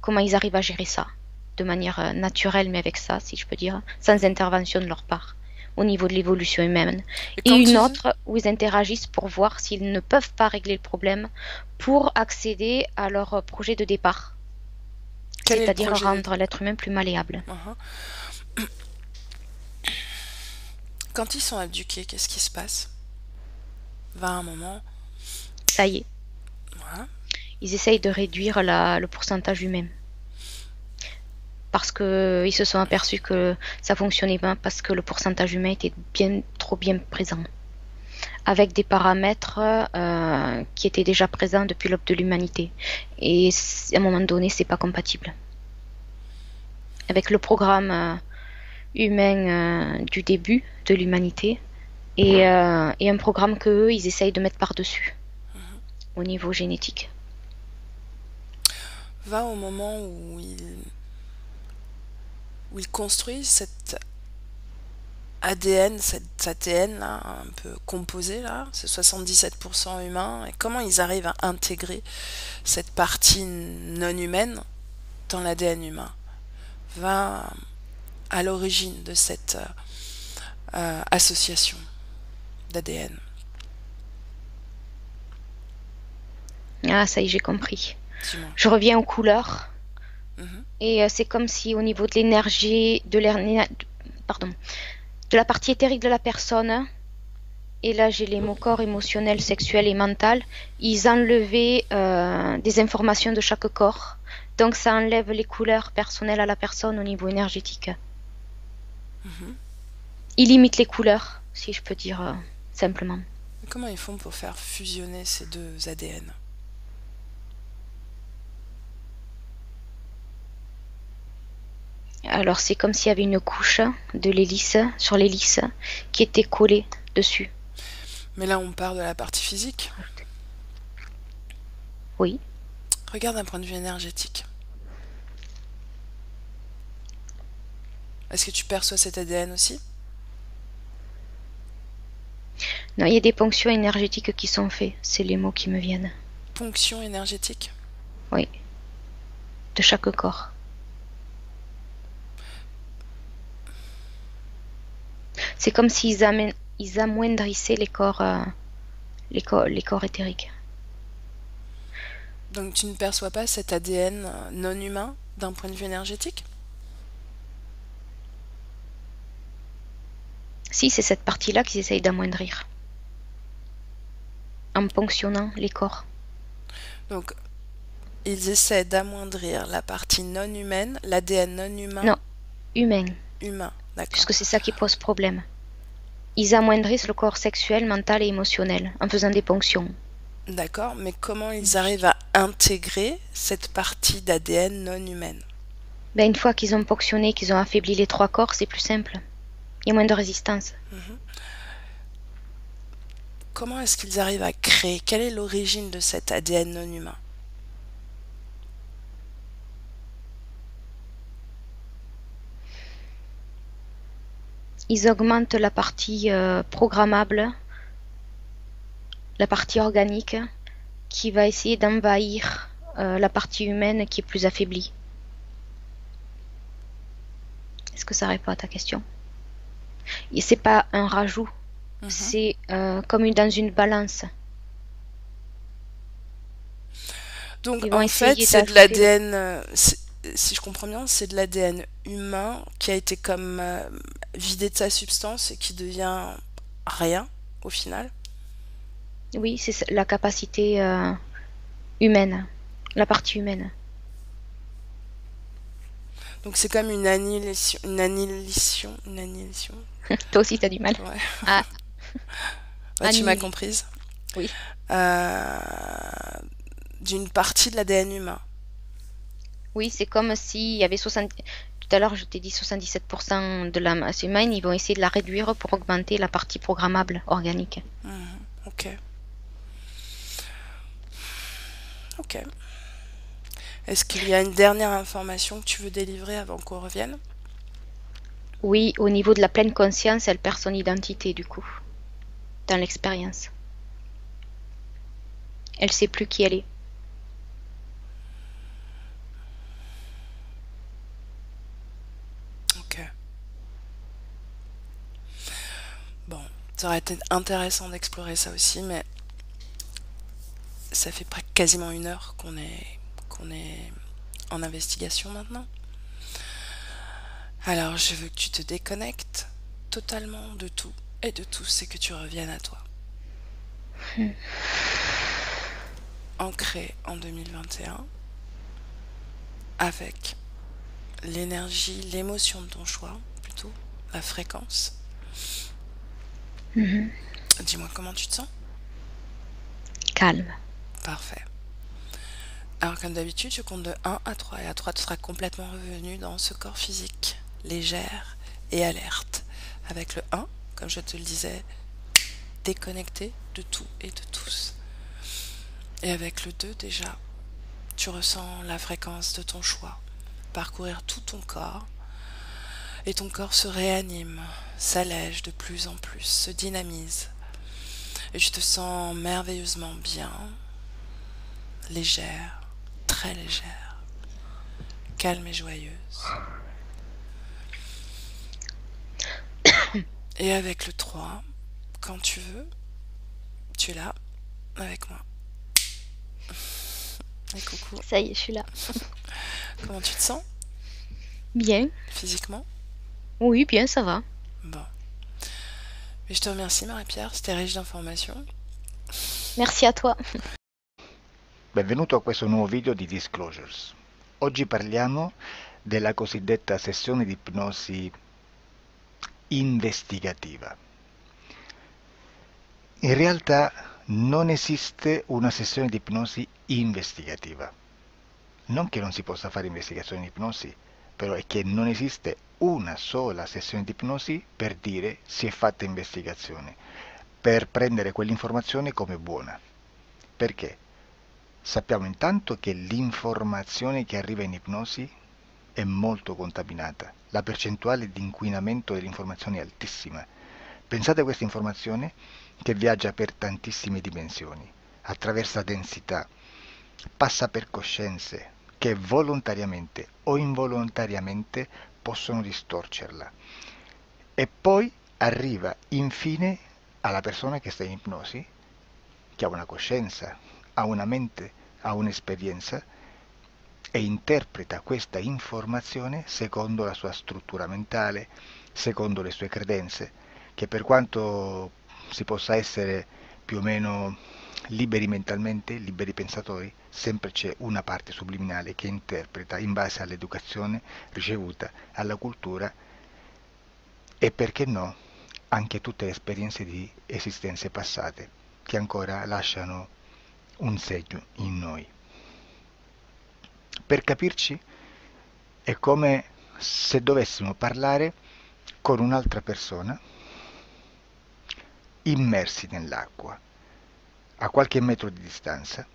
comment ils arrivent à gérer ça de manière naturelle, mais avec ça, si je peux dire, sans intervention de leur part au niveau de l'évolution humaine. Et Et quand une tu... autre où ils interagissent pour voir s'ils ne peuvent pas régler le problème pour accéder à leur projet de départ, Quel est le c'est-à-dire projet de... rendre l'être humain plus malléable. Mhm. Quand ils sont abduqués, qu'est-ce qui se passe? Va un moment... Ça y est, Voilà. ils essayent de réduire le pourcentage humain. Parce qu'ils se sont aperçus que ça fonctionnait pas, parce que le pourcentage humain était trop bien présent. Avec des paramètres qui étaient déjà présents depuis l'aube de l'humanité. Et à un moment donné, c'est pas compatible. Avec le programme humain du début de l'humanité et un programme qu'eux, ils essayent de mettre par-dessus au niveau génétique. Va au moment où ils construisent cet ADN, cet ATN là, un peu composé là, c'est 77% humain, et comment ils arrivent à intégrer cette partie non humaine dans l'ADN humain? Va à l'origine de cette association d'ADN. Ah, ça y est, j'ai compris. Dis-moi. Je reviens aux couleurs. Mhm. Et c'est comme si au niveau de l'énergie, pardon, de la partie éthérique de la personne, et là j'ai les mots corps émotionnel, sexuel et mental, ils enlevaient des informations de chaque corps. Donc ça enlève les couleurs personnelles à la personne au niveau énergétique. Mhm. Ils limitent les couleurs, si je peux dire simplement. Comment ils font pour faire fusionner ces deux ADN? Alors c'est comme s'il y avait une couche de l'hélice sur l'hélice qui était collée dessus. Mais là, on part de la partie physique. Oui. Regarde d'un point de vue énergétique. Est-ce que tu perçois cet ADN aussi? Non, il y a des ponctions énergétiques qui sont faites. C'est les mots qui me viennent. Ponction énergétique? Oui. De chaque corps. C'est comme s'ils ils amoindrissaient les corps éthériques. Donc tu ne perçois pas cet ADN non humain d'un point de vue énergétique? Si, c'est cette partie-là qu'ils essayent d'amoindrir, en ponctionnant les corps. Donc, ils essaient d'amoindrir la partie non humaine, l'ADN non humain, Non, humain, humain, d'accord. puisque c'est ça qui pose problème. Ils amoindrissent le corps sexuel, mental et émotionnel en faisant des ponctions. D'accord, mais comment ils arrivent à intégrer cette partie d'ADN non humaine? Ben, une fois qu'ils ont ponctionné, qu'ils ont affaibli les 3 corps, c'est plus simple. Il y a moins de résistance. Comment est-ce qu'ils arrivent à créer? Quelle est l'origine de cet ADN non humain? Ils augmentent la partie programmable, la partie organique, qui va essayer d'envahir la partie humaine qui est plus affaiblie. Est-ce que ça répond à ta question? Et c'est pas un rajout, c'est comme dans une balance. Donc Ils vont en fait, essayer c'est de d'affaiblir. l'ADN, si je comprends bien, c'est de l'ADN humain qui a été comme vidé de sa substance et qui devient rien au final. Oui, c'est la capacité humaine, la partie humaine. Donc c'est comme une annihilation, une annihilation. Toi aussi, t'as du mal. Ouais. Ah, Ouais, tu m'as annihiler. comprise. Oui. Euh, d'une partie de l'ADN humain. Oui, c'est comme s'il y avait 60... Tout à l'heure, je t'ai dit 77% de la masse humaine, ils vont essayer de la réduire pour augmenter la partie programmable organique. Ok. Ok. Est-ce qu'il y a une dernière information que tu veux délivrer avant qu'on revienne? Oui, au niveau de la pleine conscience, elle perd son identité du coup, dans l'expérience. Elle sait plus qui elle est. Ok. Bon, ça aurait été intéressant d'explorer ça aussi, mais ça fait quasiment 1 heure qu'on est en investigation maintenant. Alors, je veux que tu te déconnectes totalement de tout et de tous et que tu reviennes à toi. Ancré en 2021 avec l'énergie, l'émotion de ton choix, plutôt, la fréquence. Dis-moi comment tu te sens? Calme. Parfait. Alors comme d'habitude, je compte de 1 à 3 et à 3 tu seras complètement revenu dans ce corps physique, légère et alerte. Avec le 1, comme je te le disais, déconnecté de tout et de tous. Et avec le 2 déjà, tu ressens la fréquence de ton choix parcourir tout ton corps et ton corps se réanime, s'allège de plus en plus, se dynamise et tu te sens merveilleusement bien, légère, très légère, calme et joyeuse. Et avec le 3, quand tu veux, tu es là avec moi. Et coucou. Ça y est, je suis là. Comment tu te sens Bien. physiquement? Oui, bien, ça va. Bon. Mais je te remercie Marie-Pierre, c'était riche d'informations. Merci à toi. Benvenuto a questo nuovo video di Disclosures. Oggi parliamo della cosiddetta sessione di ipnosi investigativa. In realtà non esiste una sessione di ipnosi investigativa. Non che non si possa fare investigazione di ipnosi, però è che non esiste una sola sessione di ipnosi per dire si è fatta investigazione, per prendere quell'informazione come buona. Perché? Sappiamo intanto che l'informazione che arriva in ipnosi è molto contaminata, la percentuale di inquinamento dell'informazione è altissima. Pensate a questa informazione che viaggia per tantissime dimensioni, attraversa densità, passa per coscienze che volontariamente o involontariamente possono distorcerla e poi arriva infine alla persona che sta in ipnosi, che ha una coscienza, ha una mente, ha un'esperienza e interpreta questa informazione secondo la sua struttura mentale, secondo le sue credenze. che per quanto si possa essere più o meno liberi mentalmente, liberi pensatori, sempre c'è una parte subliminale che interpreta in base all'educazione ricevuta, alla cultura e perché no anche tutte le esperienze di esistenze passate che ancora lasciano un segno in noi. Per capirci è come se dovessimo parlare con un'altra persona immersi nell'acqua, a qualche metro di distanza,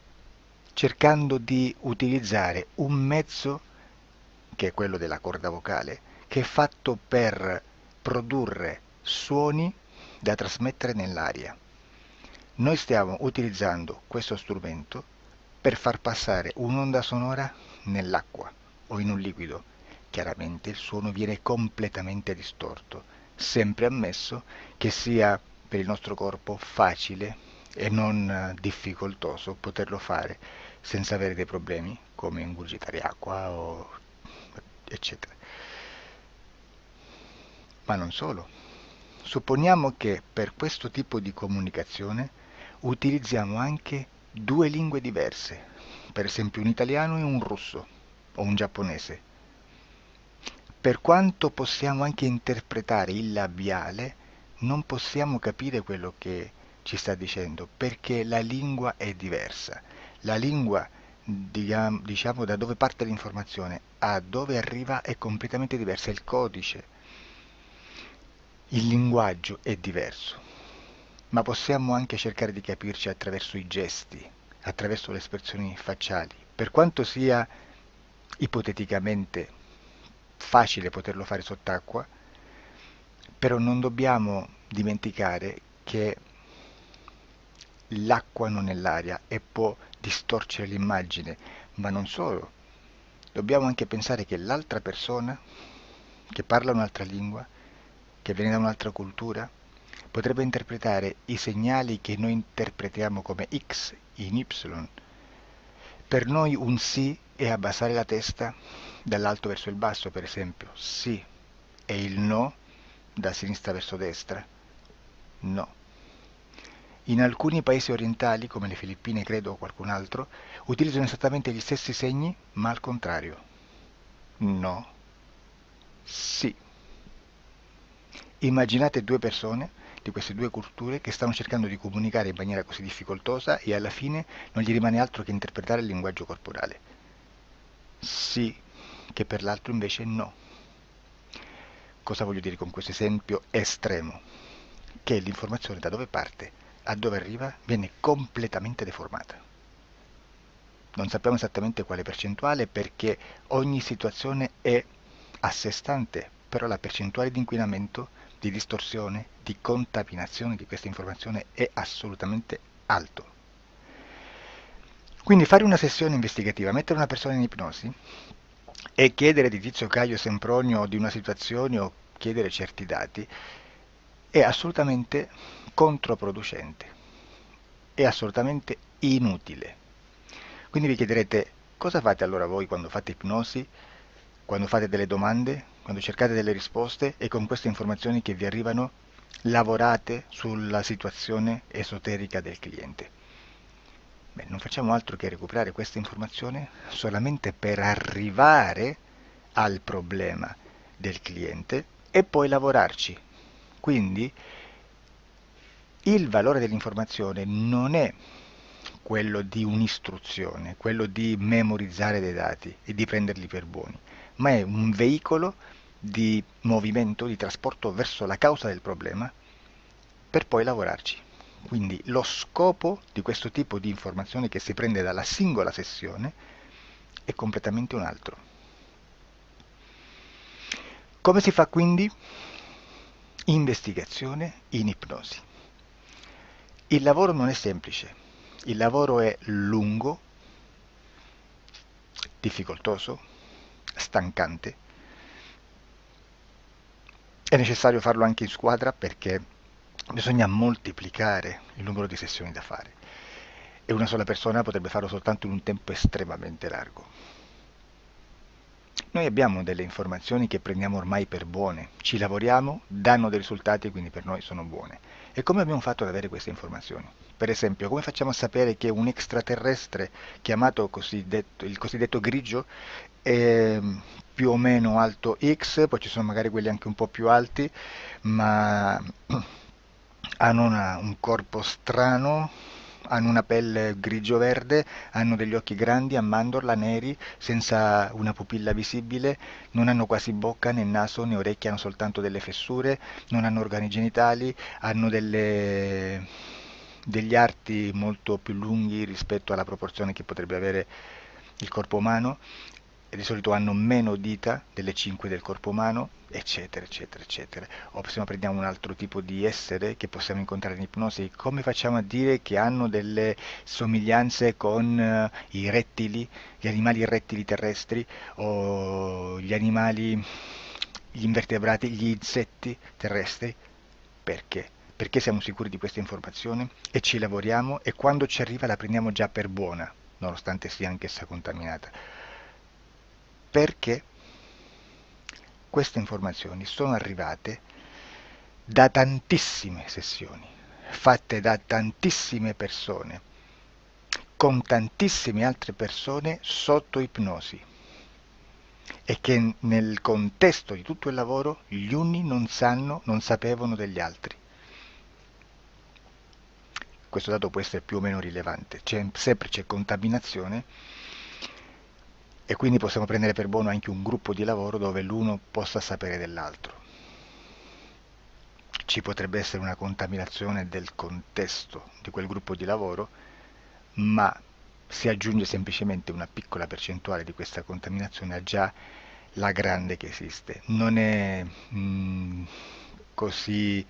cercando di utilizzare un mezzo, che è quello della corda vocale, che è fatto per produrre suoni da trasmettere nell'aria. Noi stiamo utilizzando questo strumento per far passare un'onda sonora nell'acqua o in un liquido. Chiaramente il suono viene completamente distorto, sempre ammesso che sia per il nostro corpo facile e non difficoltoso poterlo fare senza avere dei problemi come ingurgitare acqua o eccetera. Ma non solo. Supponiamo che per questo tipo di comunicazione utilizziamo anche due lingue diverse, per esempio un italiano e un russo o un giapponese. Per quanto possiamo anche interpretare il labiale, non possiamo capire quello che ci sta dicendo, perché la lingua è diversa. La lingua, diciamo, da dove parte l'informazione a dove arriva è completamente diversa, il codice, il linguaggio è diverso, ma possiamo anche cercare di capirci attraverso i gesti, attraverso le espressioni facciali. Per quanto sia ipoteticamente facile poterlo fare sott'acqua, però non dobbiamo dimenticare che l'acqua non è l'aria e può distorcere l'immagine, ma non solo. Dobbiamo anche pensare che l'altra persona, che parla un'altra lingua, che viene da un'altra cultura, potrebbe interpretare i segnali che noi interpretiamo come X in Y. Per noi un sì è abbassare la testa dall'alto verso il basso, per esempio, sì, e il no da sinistra verso destra, no. In alcuni paesi orientali, come le Filippine credo o qualcun altro, utilizzano esattamente gli stessi segni, ma al contrario. No, sì. Immaginate due persone di queste due culture che stanno cercando di comunicare in maniera così difficoltosa e alla fine non gli rimane altro che interpretare il linguaggio corporale. Sì, che per l'altro invece no. Cosa voglio dire con questo esempio estremo? Che l'informazione da dove parte a dove arriva viene completamente deformata. Non sappiamo esattamente quale percentuale perché ogni situazione è a sé stante, però la percentuale di inquinamento, di distorsione, di contaminazione di questa informazione è assolutamente alto. Quindi fare una sessione investigativa, mettere una persona in ipnosi e chiedere di Tizio Caio Sempronio di una situazione o chiedere certi dati è assolutamente controproducente, è assolutamente inutile. Quindi vi chiederete cosa fate allora voi quando fate ipnosi, quando fate delle domande, quando cercate delle risposte e con queste informazioni che vi arrivano lavorate sulla situazione esoterica del cliente. Beh, non facciamo altro che recuperare questa informazione solamente per arrivare al problema del cliente e poi lavorarci. Quindi il valore dell'informazione non è quello di un'istruzione, quello di memorizzare dei dati e di prenderli per buoni, ma è un veicolo di movimento, di trasporto verso la causa del problema per poi lavorarci. Quindi lo scopo di questo tipo di informazione che si prende dalla singola sessione è completamente un altro. Come si fa quindi? Investigazione in ipnosi. Il lavoro non è semplice, il lavoro è lungo, difficoltoso, stancante. È necessario farlo anche in squadra perché bisogna moltiplicare il numero di sessioni da fare e una sola persona potrebbe farlo soltanto in un tempo estremamente largo. Noi abbiamo delle informazioni che prendiamo ormai per buone, ci lavoriamo, danno dei risultati e quindi per noi sono buone. E come abbiamo fatto ad avere queste informazioni? Per esempio, come facciamo a sapere che un extraterrestre chiamato il cosiddetto grigio è più o meno alto X, poi ci sono magari quelli anche un po' più alti, ma hanno un corpo strano, hanno una pelle grigio-verde, hanno degli occhi grandi a mandorla, neri, senza una pupilla visibile, non hanno quasi bocca né naso né orecchie, hanno soltanto delle fessure, non hanno organi genitali, hanno degli arti molto più lunghi rispetto alla proporzione che potrebbe avere il corpo umano, e di solito hanno meno dita delle 5 del corpo umano, eccetera, eccetera, eccetera. O se no prendiamo un altro tipo di essere che possiamo incontrare in ipnosi, come facciamo a dire che hanno delle somiglianze con i rettili, gli animali rettili terrestri, o gli invertebrati, gli insetti terrestri? Perché? Perché siamo sicuri di questa informazione e ci lavoriamo, e quando ci arriva la prendiamo già per buona, nonostante sia anch'essa contaminata. Perché queste informazioni sono arrivate da tantissime sessioni, fatte da tantissime persone, con tantissime altre persone sotto ipnosi, e che nel contesto di tutto il lavoro gli uni non sapevano degli altri. Questo dato può essere più o meno rilevante, sempre c'è contaminazione, e quindi possiamo prendere per buono anche un gruppo di lavoro dove l'uno possa sapere dell'altro. Ci potrebbe essere una contaminazione del contesto di quel gruppo di lavoro, ma si aggiunge semplicemente una piccola percentuale di questa contaminazione a già la grande che esiste. Non è così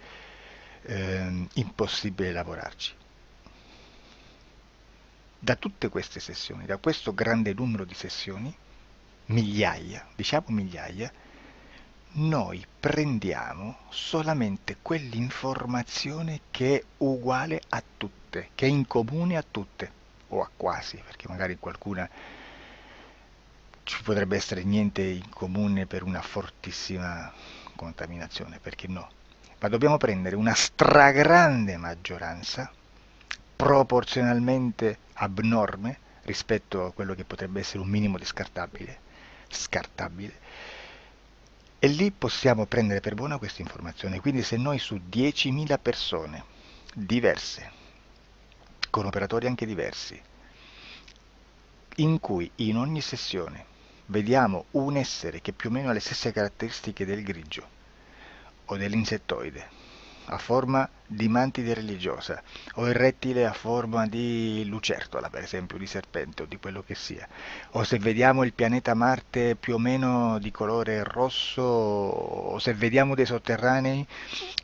impossibile lavorarci. Da tutte queste sessioni, da questo grande numero di sessioni, migliaia, diciamo migliaia, noi prendiamo solamente quell'informazione che è uguale a tutte, che è in comune a tutte, o a quasi, perché magari qualcuna ci potrebbe essere niente in comune per una fortissima contaminazione, perché no? Ma dobbiamo prendere una stragrande maggioranza, proporzionalmente abnorme rispetto a quello che potrebbe essere un minimo di scartabile, e lì possiamo prendere per buona questa informazione. Quindi se noi su 10.000 persone diverse, con operatori anche diversi, in cui in ogni sessione vediamo un essere che più o meno ha le stesse caratteristiche del grigio o dell'insettoide, a forma di mantide religiosa, o il rettile a forma di lucertola, per esempio, di serpente o di quello che sia, o se vediamo il pianeta Marte più o meno di colore rosso, o se vediamo dei sotterranei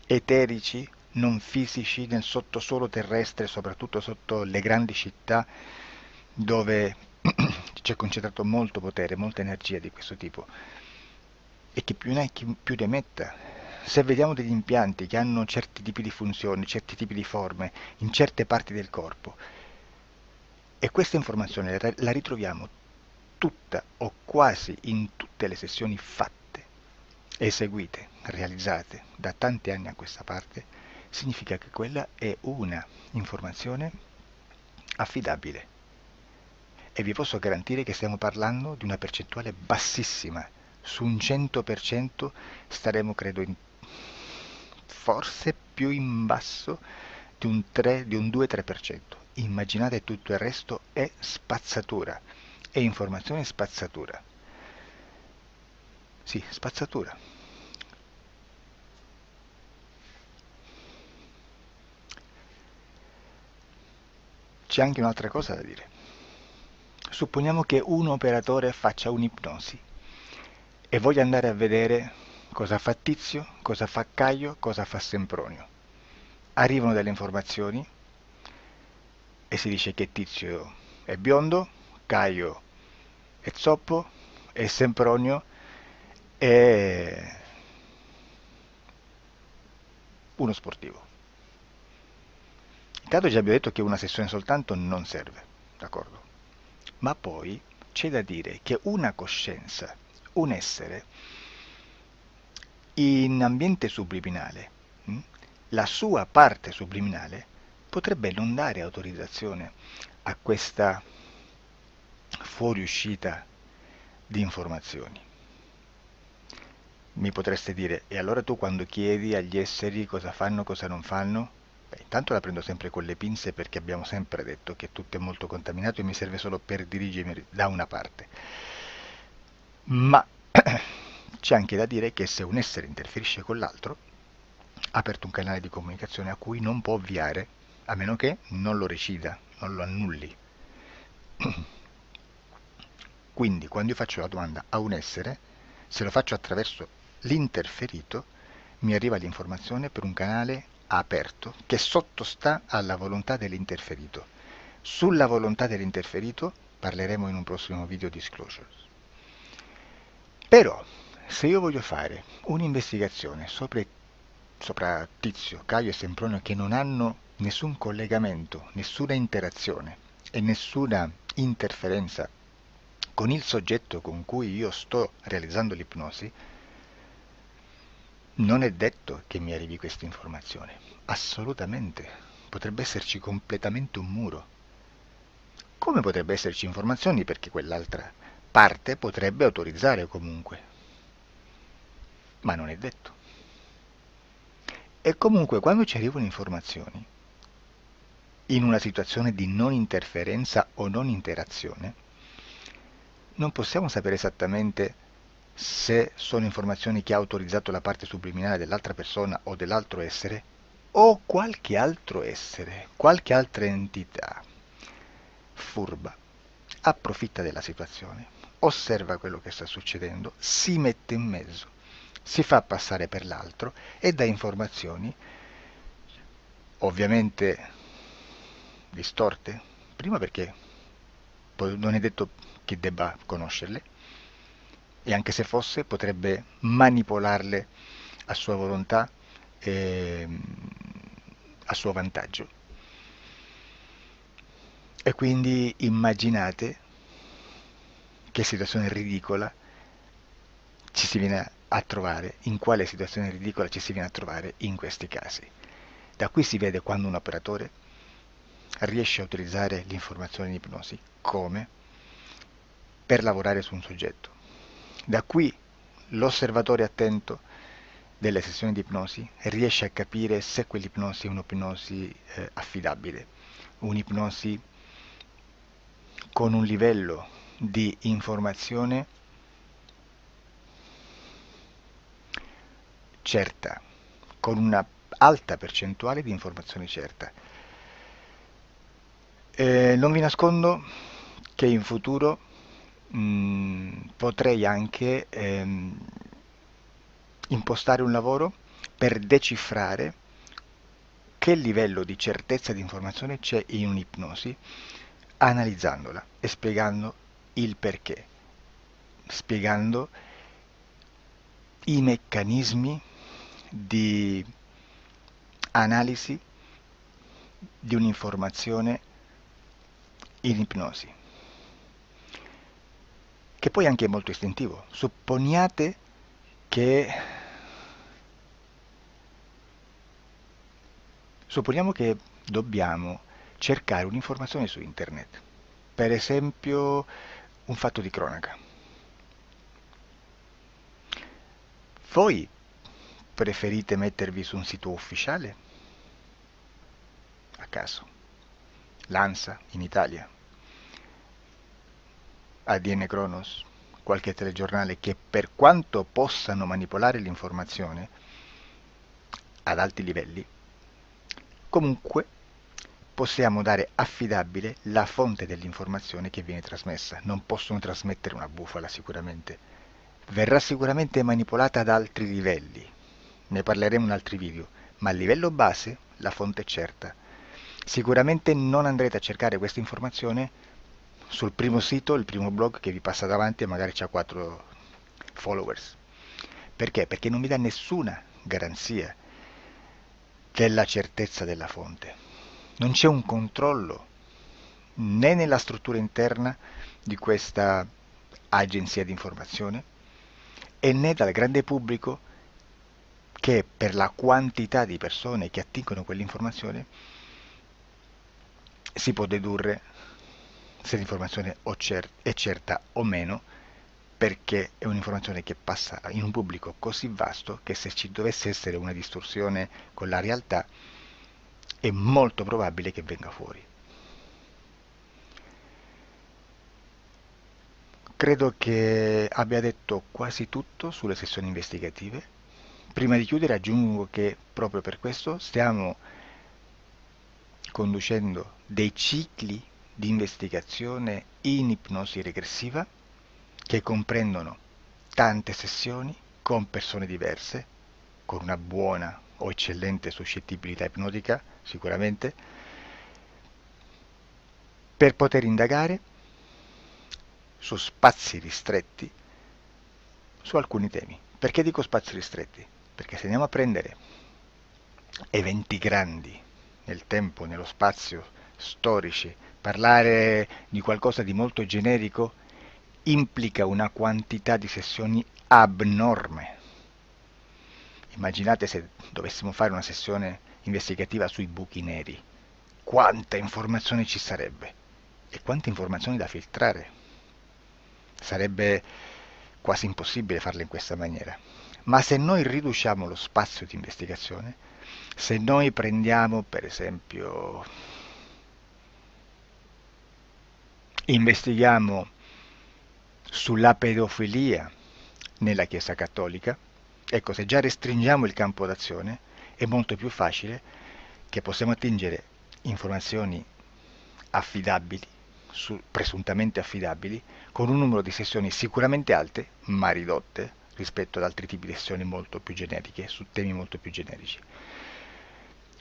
eterici, non fisici, nel sottosuolo terrestre, soprattutto sotto le grandi città, dove c'è concentrato molto potere, molta energia di questo tipo, e che più ne hai più ne metta. Se vediamo degli impianti che hanno certi tipi di funzioni, certi tipi di forme in certe parti del corpo, e questa informazione la ritroviamo tutta o quasi in tutte le sessioni fatte, eseguite, realizzate da tanti anni a questa parte, significa che quella è una informazione affidabile. E vi posso garantire che stiamo parlando di una percentuale bassissima. Su un 100% staremo, credo, forse più in basso di un 2-3%. Immaginate, tutto il resto è spazzatura, è informazione spazzatura. Sì, spazzatura. C'è anche un'altra cosa da dire. Supponiamo che un operatore faccia un'ipnosi e voglia andare a vedere cosa fa Tizio, cosa fa Caio, cosa fa Sempronio. Arrivano delle informazioni e si dice che Tizio è biondo, Caio è zoppo e Sempronio è uno sportivo. Intanto già abbiamo detto che una sessione soltanto non serve, d'accordo? Ma poi c'è da dire che una coscienza un essere in ambiente subliminale, la sua parte subliminale potrebbe non dare autorizzazione a questa fuoriuscita di informazioni. Mi potreste dire, e allora tu quando chiedi agli esseri cosa fanno, cosa non fanno? Beh, intanto la prendo sempre con le pinze perché abbiamo sempre detto che tutto è molto contaminato e mi serve solo per dirigermi da una parte. Ma c'è anche da dire che se un essere interferisce con l'altro, ha aperto un canale di comunicazione a cui non può ovviare, a meno che non lo recida, non lo annulli. Quindi quando io faccio la domanda a un essere, se lo faccio attraverso l'interferito, mi arriva l'informazione per un canale aperto che sottostà alla volontà dell'interferito. Sulla volontà dell'interferito parleremo in un prossimo video disclosures. Però, se io voglio fare un'investigazione sopra Tizio, Caio e Sempronio che non hanno nessun collegamento, nessuna interazione e nessuna interferenza con il soggetto con cui io sto realizzando l'ipnosi, non è detto che mi arrivi questa informazione. Assolutamente. Potrebbe esserci completamente un muro. Come potrebbe esserci informazioni perché quell'altra parte potrebbe autorizzare comunque. Ma non è detto. E comunque quando ci arrivano informazioni, in una situazione di non interferenza o non interazione, non possiamo sapere esattamente se sono informazioni che ha autorizzato la parte subliminale dell'altra persona o dell'altro essere, o qualche altro essere, qualche altra entità furba, approfitta della situazione, osserva quello che sta succedendo, si mette in mezzo, si fa passare per l'altro e dà informazioni, ovviamente distorte, prima perché non è detto che debba conoscerle, e anche se fosse potrebbe manipolarle a sua volontà e a suo vantaggio. E quindi immaginate che situazione ridicola ci si viene a trovare, in quale situazione ridicola ci si viene a trovare in questi casi. Da qui si vede quando un operatore riesce a utilizzare l'informazione in ipnosi come per lavorare su un soggetto. Da qui l'osservatore attento delle sessioni di ipnosi riesce a capire se quell'ipnosi è un'ipnosi affidabile, un'ipnosi con un livello di informazione certa, con una alta percentuale di informazione certa. Non vi nascondo che in futuro potrei anche impostare un lavoro per decifrare che livello di certezza di informazione c'è in un'ipnosi, analizzandola e spiegando il perché, spiegando i meccanismi di analisi di un'informazione in ipnosi, che poi anche è molto istintivo. Supponiamo che dobbiamo cercare un'informazione su internet, per esempio un fatto di cronaca. Voi preferite mettervi su un sito ufficiale? A caso. L'ANSA in Italia, ADN Kronos, qualche telegiornale che per quanto possano manipolare l'informazione ad alti livelli, comunque possiamo dare affidabile la fonte dell'informazione che viene trasmessa. Non possono trasmettere una bufala sicuramente. Verrà sicuramente manipolata ad altri livelli. Ne parleremo in altri video, ma a livello base la fonte è certa. Sicuramente non andrete a cercare questa informazione sul primo sito, il primo blog che vi passa davanti e magari c'ha 4 followers. Perché? Perché non vi dà nessuna garanzia della certezza della fonte. Non c'è un controllo né nella struttura interna di questa agenzia di informazione, e né dal grande pubblico, che per la quantità di persone che attingono quell'informazione si può dedurre se l'informazione è certa o meno, perché è un'informazione che passa in un pubblico così vasto che se ci dovesse essere una distorsione con la realtà è molto probabile che venga fuori. Credo che abbia detto quasi tutto sulle sessioni investigative. Prima di chiudere aggiungo che proprio per questo stiamo conducendo dei cicli di investigazione in ipnosi regressiva che comprendono tante sessioni con persone diverse, con una buona o eccellente suscettibilità ipnotica sicuramente, per poter indagare su spazi ristretti su alcuni temi. Perché dico spazi ristretti? Perché se andiamo a prendere eventi grandi nel tempo, nello spazio, storici, parlare di qualcosa di molto generico implica una quantità di sessioni abnorme. Immaginate se dovessimo fare una sessione investigativa sui buchi neri, quanta informazione ci sarebbe e quante informazioni da filtrare. Sarebbe quasi impossibile farlo in questa maniera. Ma se noi riduciamo lo spazio di investigazione, se noi prendiamo per esempio, investighiamo sulla pedofilia nella Chiesa Cattolica, ecco, se già restringiamo il campo d'azione è molto più facile che possiamo attingere informazioni affidabili, presuntamente affidabili, con un numero di sessioni sicuramente alte, ma ridotte rispetto ad altri tipi di sessioni molto più generiche, su temi molto più generici.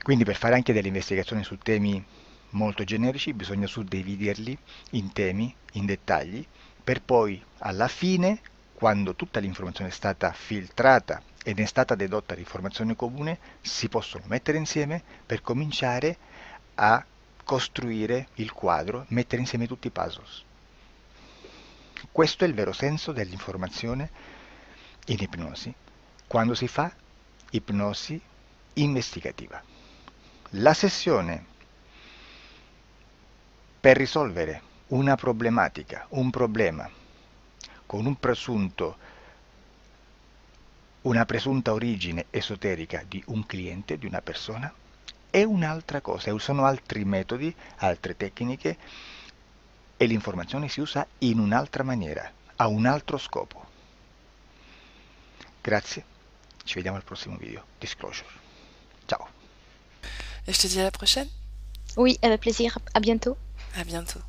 Quindi per fare anche delle investigazioni su temi molto generici bisogna suddividerli in temi, in dettagli, per poi alla fine, quando tutta l'informazione è stata filtrata ed è stata dedotta l'informazione comune, si possono mettere insieme per cominciare a costruire il quadro, mettere insieme tutti i puzzles. Questo è il vero senso dell'informazione in ipnosi, quando si fa ipnosi investigativa. La sessione per risolvere una problematica, un problema, con una presunta origine esoterica di un cliente, di una persona, è un'altra cosa, sono altri metodi, altre tecniche e l'informazione si usa in un'altra maniera, ha un altro scopo. Grazie, ci vediamo al prossimo video. Disclosure. Ciao. Et je te dis à la prochaine. Oui, avec plaisir. À bientôt. À bientôt.